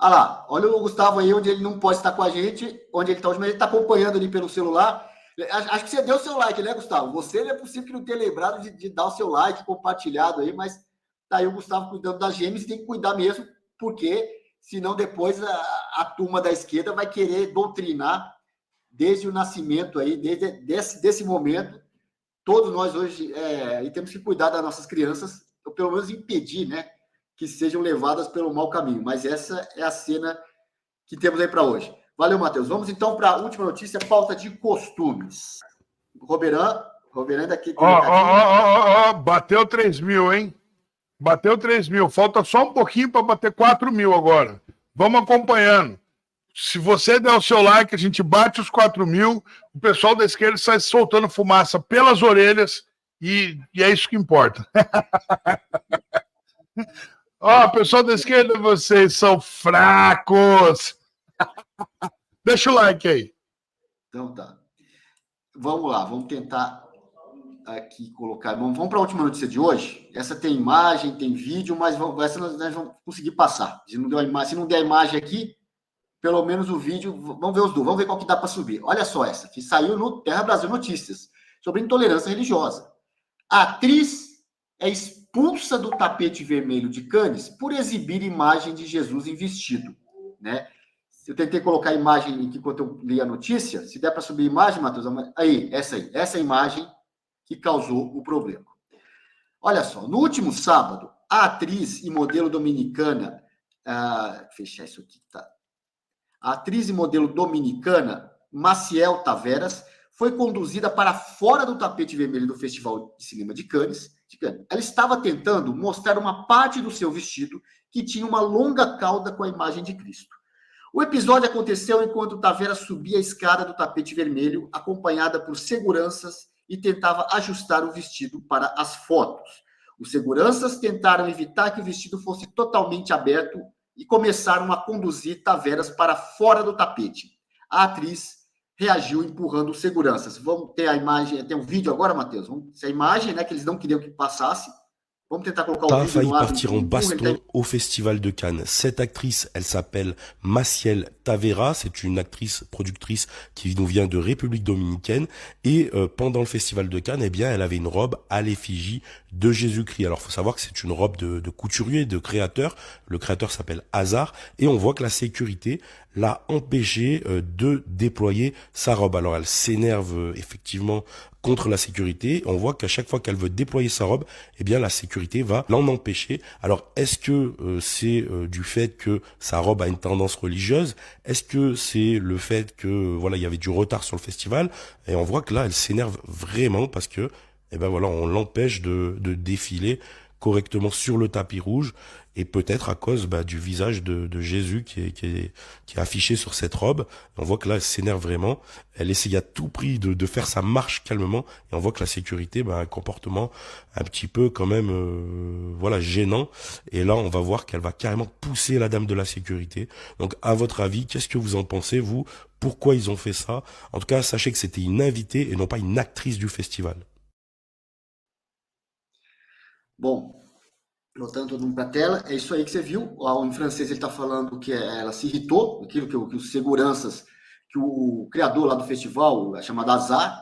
Ah lá, olha o Gustavo aí, onde ele não pode estar com a gente, onde ele está hoje, mas ele está acompanhando ali pelo celular. Acho que você deu o seu like, né, Gustavo? Você não é possível que não tenha lembrado de dar o seu like, compartilhado aí, mas tá aí o Gustavo cuidando das gêmeas e tem que cuidar mesmo, porque senão depois a turma da esquerda vai querer doutrinar desde o nascimento aí, desse momento. Todos nós hoje e temos que cuidar das nossas crianças, ou pelo menos impedir, né, que sejam levadas pelo mau caminho. Mas essa é a cena que temos aí para hoje. Valeu, Matheus. Vamos então para a última notícia, pauta de costumes. Roberan daqui. Bateu 3 mil, hein? Bateu 3 mil. Falta só um pouquinho para bater 4 mil agora. Vamos acompanhando. Se você der o seu like, a gente bate os 4 mil. O pessoal da esquerda sai soltando fumaça pelas orelhas e é isso que importa. Pessoal da esquerda, vocês são fracos. Deixa o like aí. Então tá. Vamos lá, vamos tentar aqui colocar. Vamos para a última notícia de hoje. Essa tem imagem, tem vídeo, mas essa nós vamos conseguir passar. Se não der a imagem aqui, pelo menos o vídeo, vamos ver os dois, vamos ver qual que dá para subir. Olha só essa, que saiu no Terra Brasil Notícias, sobre intolerância religiosa. A atriz é expulsa do tapete vermelho de Cannes por exibir imagem de Jesus em vestido, né? Eu tentei colocar a imagem aqui enquanto eu li a notícia. Se der para subir a imagem, Matheus, essa imagem que causou o problema. Olha só, no último sábado, a atriz e modelo dominicana, fechar isso aqui, tá? A atriz e modelo dominicana Maciel Taveras foi conduzida para fora do tapete vermelho do Festival de Cinema de Cannes. Ela estava tentando mostrar uma parte do seu vestido que tinha uma longa cauda com a imagem de Cristo. O episódio aconteceu enquanto Taveras subia a escada do tapete vermelho, acompanhada por seguranças, e tentava ajustar o vestido para as fotos. Os seguranças tentaram evitar que o vestido fosse totalmente aberto e começaram a conduzir Taveras para fora do tapete. A atriz reagiu empurrando os seguranças. Vamos ter a imagem, tem um vídeo agora, Matheus? Essa imagem, né, que eles não queriam que passasse. Vamos tentar colocar o vídeo no ar. A failli partir en baston au Festival de Cannes. Cette actrice, elle s'appelle Maciel Tavera. C'est une actrice productrice qui nous vient de République dominicaine. Et pendant le Festival de Cannes, eh bien, elle avait une robe à l'effigie de Jésus-Christ. Alors, faut savoir que c'est une robe de couturier, de créateur. Le créateur s'appelle Hazard. Et on voit que la sécurité l'a empêché de déployer sa robe. Alors, elle s'énerve effectivement contre la sécurité. On voit qu'à chaque fois qu'elle veut déployer sa robe, eh bien la sécurité va l'en empêcher. Alors est-ce que c'est du fait que sa robe a une tendance religieuse? Est-ce que c'est le fait que voilà, il y avait du retard sur le festival? Et on voit que là, elle s'énerve vraiment parce que eh ben voilà, on l'empêche de défiler correctement sur le tapis rouge, et peut-être à cause du visage de Jésus qui est affiché sur cette robe. On voit que là, elle s'énerve vraiment. Elle essaye à tout prix de faire sa marche calmement, et on voit que la sécurité, un comportement un petit peu quand même voilà, gênant. Et là, on va voir qu'elle va carrément pousser la dame de la sécurité. Donc, à votre avis, qu'est-ce que vous en pensez, vous? Pourquoi ils ont fait ça? En tout cas, sachez que c'était une invitée et non pas une actrice du festival. Bom, voltando todo mundo para a tela, é isso aí que você viu. Em francês ele está falando que ela se irritou, aquilo que os seguranças, que o criador lá do festival, chamado Hazard,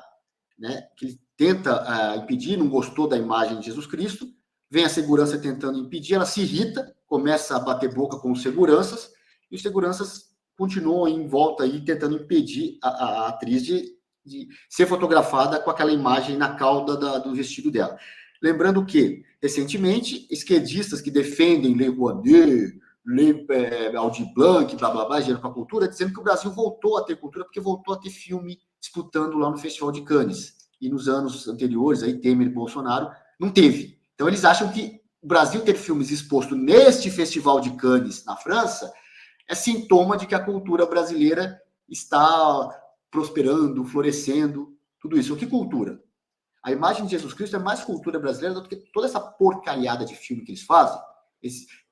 né, que ele tenta impedir, não gostou da imagem de Jesus Cristo, vem a segurança tentando impedir, ela se irrita, começa a bater boca com os seguranças, e os seguranças continuou em volta aí tentando impedir a atriz de ser fotografada com aquela imagem na cauda do vestido dela. Lembrando que, recentemente, esquerdistas que defendem Lei Rouanet, Lei Aldir Blanc, blá, blá, blá, dinheiro para a cultura, dizendo que o Brasil voltou a ter cultura porque voltou a ter filme disputando lá no Festival de Cannes. E nos anos anteriores, aí, Temer e Bolsonaro, não teve. Então, eles acham que o Brasil ter filmes expostos neste Festival de Cannes, na França, é sintoma de que a cultura brasileira está prosperando, florescendo, tudo isso. O que cultura? A imagem de Jesus Cristo é mais cultura brasileira do que toda essa porcariada de filme que eles fazem.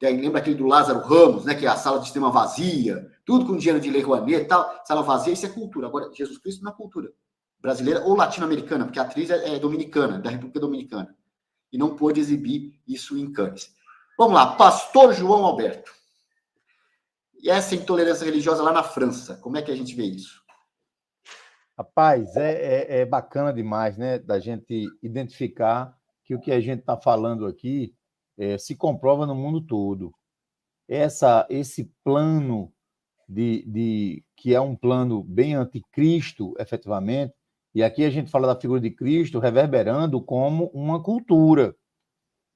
Lembra aquele do Lázaro Ramos, né, que é a sala de cinema vazia, tudo com dinheiro de Lei Rouanet e tal, sala vazia, isso é cultura. Agora, Jesus Cristo não é cultura brasileira ou latino-americana, porque a atriz é dominicana, da República Dominicana, e não pôde exibir isso em Cannes. Vamos lá, Pastor João Alberto. E essa intolerância religiosa lá na França, como é que a gente vê isso? Rapaz, é bacana demais, né, da gente identificar que o que a gente está falando aqui se comprova no mundo todo. Esse plano que é um plano bem anticristo, efetivamente, e aqui a gente fala da figura de Cristo reverberando como uma cultura.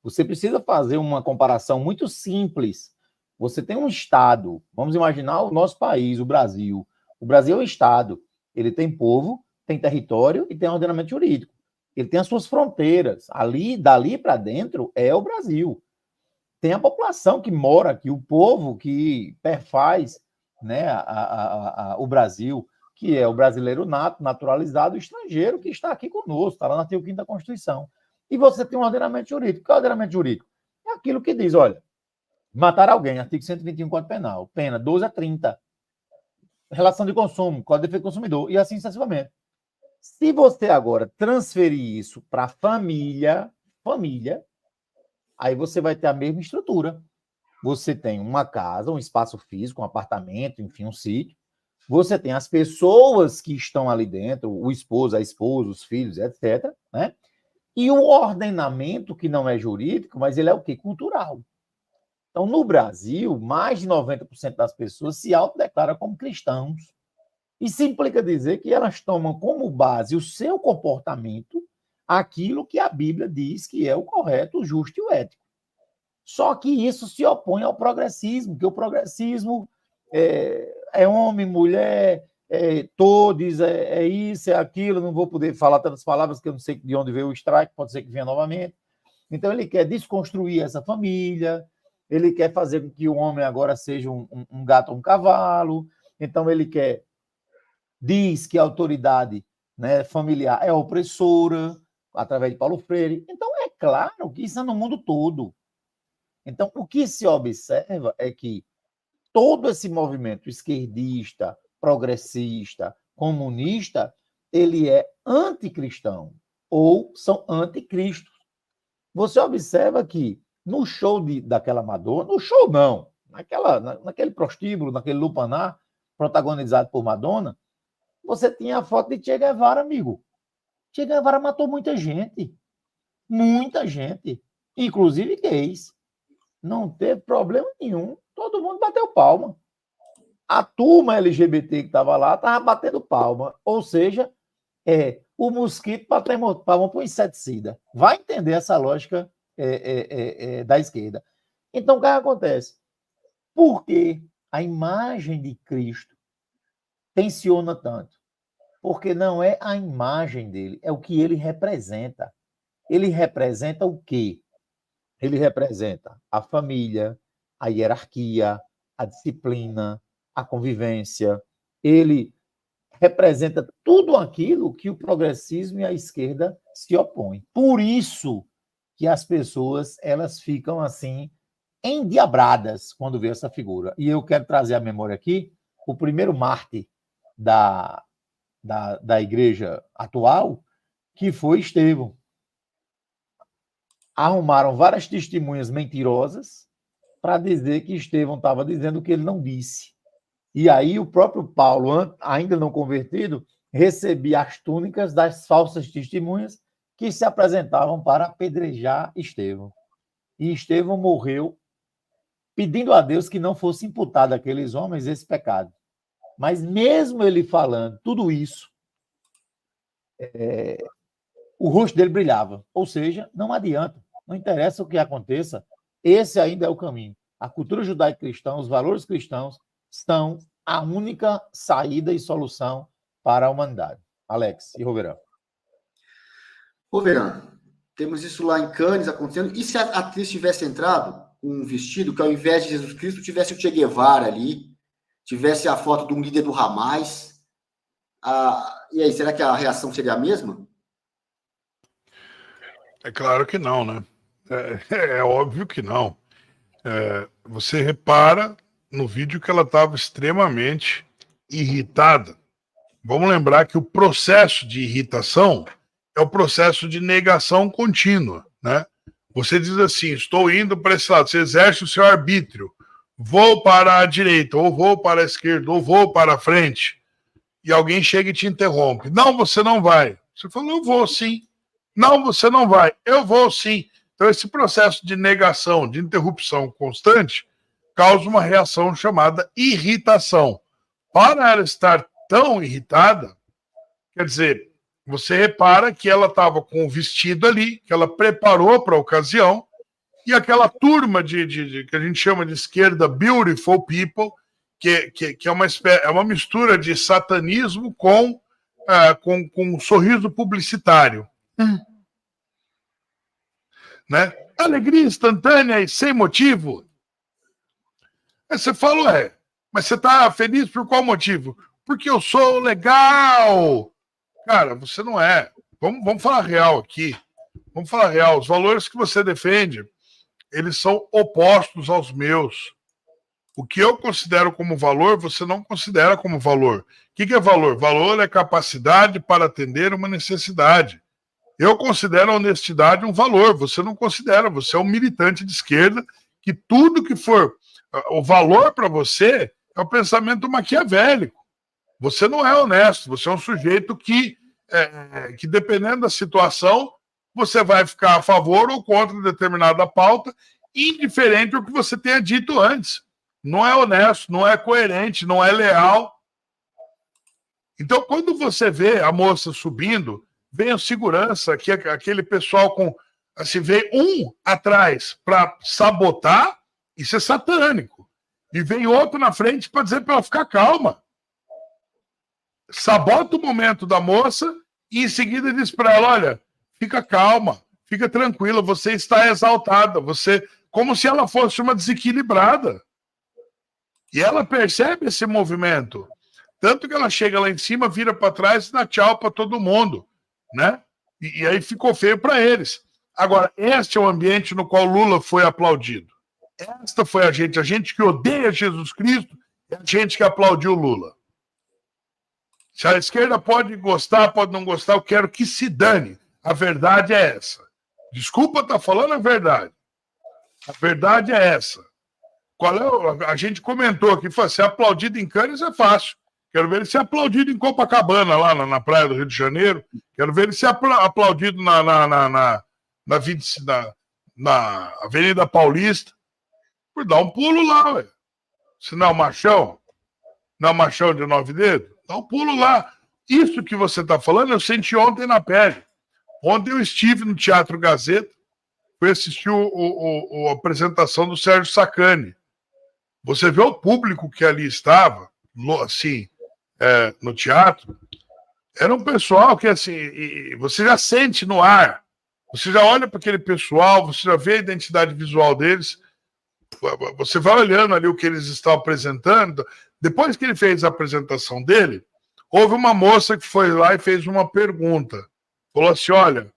Você precisa fazer uma comparação muito simples. Você tem um Estado, vamos imaginar o nosso país, o Brasil. O Brasil é um Estado. Ele tem povo, tem território e tem ordenamento jurídico. Ele tem as suas fronteiras. Dali para dentro é o Brasil. Tem a população que mora aqui, o povo que perfaz, né, o Brasil, que é o brasileiro nato, naturalizado, o estrangeiro que está aqui conosco, está lá no artigo 5º da Constituição. E você tem um ordenamento jurídico. Qual é o ordenamento jurídico? É aquilo que diz, olha, matar alguém, artigo 121 Código Penal, pena 12 a 30. Relação de consumo, Código de Defesa do Consumidor, e assim sucessivamente. Se você agora transferir isso para a família, aí você vai ter a mesma estrutura. Você tem uma casa, um espaço físico, um apartamento, enfim, um sítio. Você tem as pessoas que estão ali dentro, o esposo, a esposa, os filhos, etc., né? E o ordenamento, que não é jurídico, mas ele é o quê? Cultural. Então, no Brasil, mais de 90% das pessoas se autodeclaram como cristãos. Isso implica dizer que elas tomam como base o seu comportamento aquilo que a Bíblia diz que é o correto, o justo e o ético. Só que isso se opõe ao progressismo, que o progressismo é homem, mulher, todos, isso, é aquilo, não vou poder falar tantas palavras que eu não sei de onde veio o strike, pode ser que venha novamente. Então, ele quer desconstruir essa família, ele quer fazer com que o homem agora seja um gato ou um cavalo, então ele diz que a autoridade, né, familiar é opressora, através de Paulo Freire. Então, é claro que isso é no mundo todo. Então, o que se observa é que todo esse movimento esquerdista, progressista, comunista, ele é anticristão, ou são anticristos. Você observa que no show daquela Madonna, no show não, naquele prostíbulo, naquele lupanar, protagonizado por Madonna, você tinha a foto de Che Guevara, amigo. Che Guevara matou muita gente, inclusive gays. Não teve problema nenhum, todo mundo bateu palma. A turma LGBT que estava lá estava batendo palma, ou seja, o mosquito batendo palma para o inseticida. Vai entender essa lógica da esquerda. Então, o que acontece? Por que a imagem de Cristo tensiona tanto? Porque não é a imagem dele, é o que ele representa. Ele representa o quê? Ele representa a família, a hierarquia, a disciplina, a convivência. Ele representa tudo aquilo que o progressismo e a esquerda se opõem. Por isso que as pessoas elas ficam assim endiabradas quando vê essa figura. E eu quero trazer à memória aqui o primeiro mártir da igreja atual, que foi Estevão. Arrumaram várias testemunhas mentirosas para dizer que Estevão estava dizendo o que ele não disse. E aí o próprio Paulo, ainda não convertido, recebia as túnicas das falsas testemunhas que se apresentavam para apedrejar Estevão. E Estevão morreu pedindo a Deus que não fosse imputado àqueles homens esse pecado. Mas mesmo ele falando tudo isso, o rosto dele brilhava. Ou seja, não adianta, não interessa o que aconteça, esse ainda é o caminho. A cultura judaico-cristã, os valores cristãos são a única saída e solução para a humanidade. Alex e Roverão. Roverão, temos isso lá em Cannes acontecendo. E se a atriz tivesse entrado com um vestido que, ao invés de Jesus Cristo, tivesse o Che Guevara ali, tivesse a foto de um líder do Hamas? E aí, será que a reação seria a mesma? É claro que não, né? É óbvio que não. Você repara no vídeo que ela estava extremamente irritada. Vamos lembrar que o processo de irritação é o processo de negação contínua, né? Você diz assim, estou indo para esse lado, você exerce o seu arbítrio, vou para a direita, ou vou para a esquerda, ou vou para a frente, e alguém chega e te interrompe. Não, você não vai. Você fala, eu vou sim. Não, você não vai. Eu vou sim. Então, esse processo de negação, de interrupção constante, causa uma reação chamada irritação. Para ela estar tão irritada, quer dizer, você repara que ela estava com o vestido ali, que ela preparou para a ocasião, e aquela turma que a gente chama de esquerda beautiful people, que é uma mistura de satanismo com um sorriso publicitário. Né? Alegria instantânea e sem motivo. Aí você fala, mas você está feliz por qual motivo? Porque eu sou legal. Cara, você não é. Vamos falar real aqui. Vamos falar real. Os valores que você defende, eles são opostos aos meus. O que eu considero como valor, você não considera como valor. O que é valor? Valor é capacidade para atender uma necessidade. Eu considero a honestidade um valor, você não considera, você é um militante de esquerda, que tudo que for o valor para você é o pensamento maquiavélico. Você não é honesto, você é um sujeito que dependendo da situação, você vai ficar a favor ou contra determinada pauta, indiferente ao que você tenha dito antes. Não é honesto, não é coerente, não é leal. Então, quando você vê a moça subindo, vem a segurança, que aquele pessoal com. Assim, vem um atrás para sabotar, isso é satânico. E vem outro na frente para dizer para ela ficar calma. Sabota o momento da moça e em seguida diz para ela: olha, fica calma, fica tranquila, você está exaltada, como se ela fosse uma desequilibrada. E ela percebe esse movimento. Tanto que ela chega lá em cima, vira para trás e dá tchau para todo mundo. Né? E aí ficou feio para eles. Agora, este é o ambiente no qual Lula foi aplaudido. Esta foi a gente que odeia Jesus Cristo, é a gente que aplaudiu Lula. Se a esquerda pode gostar, pode não gostar, eu quero que se dane. A verdade é essa. Desculpa estar falando a verdade. A verdade é essa. A gente comentou aqui, ser aplaudido em Cannes é fácil. Quero ver ele ser aplaudido em Copacabana, lá na praia do Rio de Janeiro. Quero ver ele ser aplaudido na Avenida Paulista. Por dar um pulo lá, ué. Se não é o machão, não é o machão de 9 dedos, dá um pulo lá. Isso que você está falando, eu senti ontem na pele. Ontem eu estive no Teatro Gazeta, fui assistir a apresentação do Sérgio Sacani. Você vê o público que ali estava, assim, no teatro, era um pessoal que, assim, você já sente no ar, você já olha para aquele pessoal, você já vê a identidade visual deles, você vai olhando ali o que eles estão apresentando. Depois que ele fez a apresentação dele, houve uma moça que foi lá e fez uma pergunta. Falou assim, olha,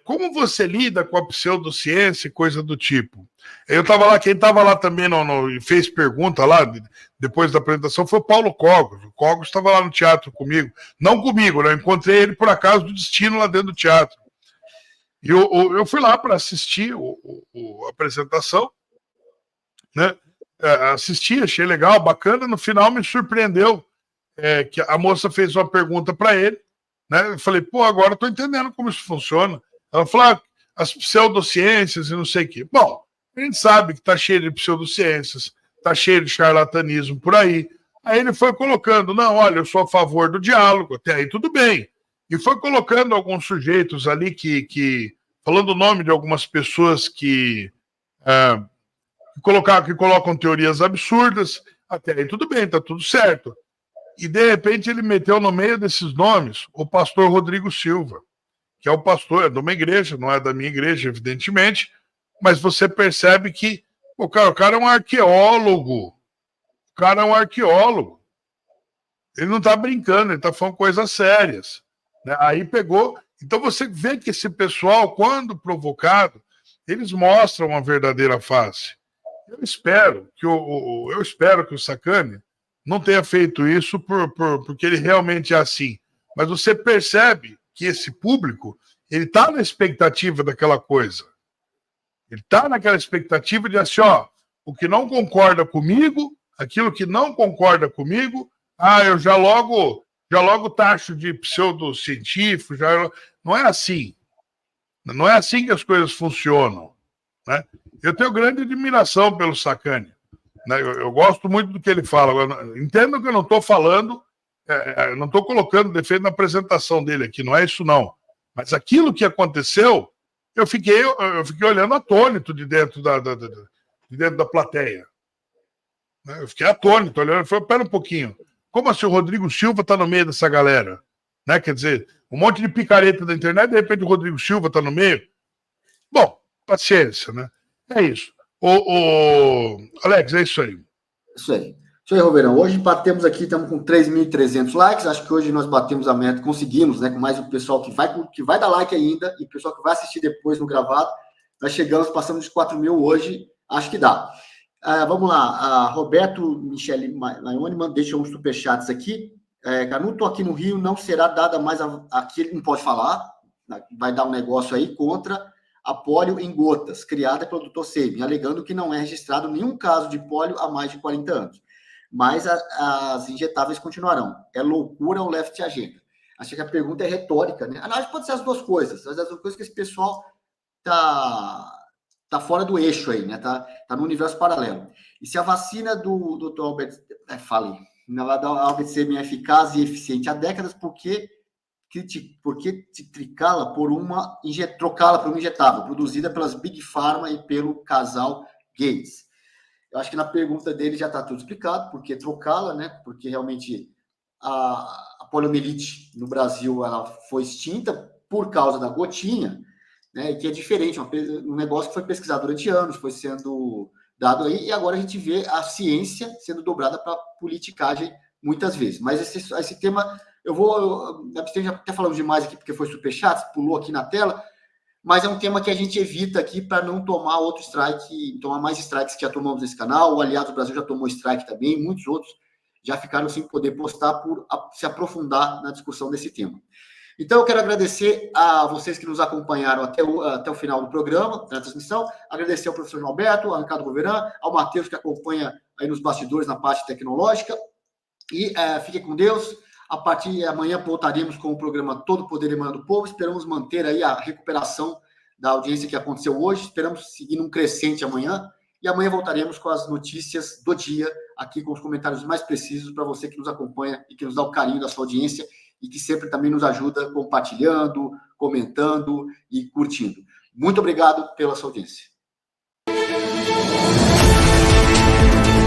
como você lida com a pseudociência e coisa do tipo? Eu estava lá, quem estava lá também fez pergunta lá, depois da apresentação, foi o Paulo Cogos. O Cogos estava lá no teatro comigo. Não comigo, né? Eu encontrei ele por acaso do destino lá dentro do teatro. E eu fui lá para assistir a apresentação, né? Assisti, achei legal, bacana. No final me surpreendeu que a moça fez uma pergunta para ele, né? Eu falei, agora estou entendendo como isso funciona. Ela falou, as pseudociências e não sei o quê. Bom, a gente sabe que está cheio de pseudociências, está cheio de charlatanismo por aí. Aí ele foi colocando, não, olha, eu sou a favor do diálogo, até aí tudo bem. E foi colocando alguns sujeitos ali falando o nome de algumas pessoas que colocam teorias absurdas, até aí tudo bem, tá tudo certo. E de repente ele meteu no meio desses nomes o pastor Rodrigo Silva, que é o pastor, é de uma igreja, não é da minha igreja, evidentemente, mas você percebe que o cara é um arqueólogo. O cara é um arqueólogo. Ele não está brincando, ele está falando coisas sérias. Né? Aí pegou. Então você vê que esse pessoal, quando provocado, eles mostram uma verdadeira face. Eu espero que o Sacani não tenha feito isso porque ele realmente é assim. Mas você percebe que esse público, ele está na expectativa daquela coisa. Ele está naquela expectativa de assim, ó, o que não concorda comigo, aquilo que não concorda comigo, eu já logo taxo de pseudocientífico, não é assim. Não é assim que as coisas funcionam. Né? Eu tenho grande admiração pelo Sacani. Né? Eu gosto muito do que ele fala. Entendo que eu não estou falando, não estou colocando defeito na apresentação dele aqui, não é isso não. Mas aquilo que aconteceu, eu fiquei olhando atônito de dentro da plateia. Né? Eu fiquei atônito, olhando, falei, pera um pouquinho, como assim o Rodrigo Silva está no meio dessa galera? Né? Quer dizer, um monte de picareta da internet, de repente o Rodrigo Silva está no meio. Bom, paciência, né? É isso. Alex, é isso aí. Isso aí. Isso aí, Roverão. Hoje batemos aqui, estamos com 3.300 likes. Acho que hoje nós batemos a meta, conseguimos, né? Com mais o pessoal que vai dar like ainda e o pessoal que vai assistir depois no gravado. Nós chegamos, passamos de 4.000 hoje. Acho que dá. Vamos lá. Roberto Michele Maione deixou uns superchats aqui. Canuto, aqui no Rio não será dada mais aqui, ele não pode falar. Vai dar um negócio aí contra a pólio em gotas, criada pelo Dr. Seibin, alegando que não é registrado nenhum caso de pólio há mais de 40 anos. Mas as injetáveis continuarão. É loucura ou left agenda? Acho que a pergunta é retórica, né? Acho que pode ser as duas coisas. As duas coisas que esse pessoal tá fora do eixo aí, né? Tá no universo paralelo. E se a vacina do Dr. Albert... Albert Seibin é eficaz e eficiente há décadas, por que trocá-la por uma injetável, produzida pelas Big Pharma e pelo casal Gates? Eu acho que na pergunta dele já está tudo explicado, por que trocá-la, né? Porque realmente a poliomielite no Brasil ela foi extinta por causa da gotinha, né? Que é diferente, um negócio que foi pesquisado durante anos, foi sendo dado aí, e agora a gente vê a ciência sendo dobrada para politicagem muitas vezes. Mas esse tema... Eu já até falamos demais aqui, porque foi superchat, pulou aqui na tela, mas é um tema que a gente evita aqui para não tomar outro strike, tomar mais strikes que já tomamos nesse canal. O Aliados do Brasil já tomou strike também, muitos outros já ficaram sem poder postar por se aprofundar na discussão desse tema. Então, eu quero agradecer a vocês que nos acompanharam até o final do programa, da transmissão, agradecer ao professor Alberto, ao Ricardo Goveran, ao Matheus, que acompanha aí nos bastidores, na parte tecnológica, e fiquem com Deus. A partir de amanhã voltaremos com o programa Todo o Poder Emana do Povo. Esperamos manter aí a recuperação da audiência que aconteceu hoje. Esperamos seguir num crescente amanhã. E amanhã voltaremos com as notícias do dia, aqui com os comentários mais precisos para você que nos acompanha e que nos dá o carinho da sua audiência e que sempre também nos ajuda compartilhando, comentando e curtindo. Muito obrigado pela sua audiência.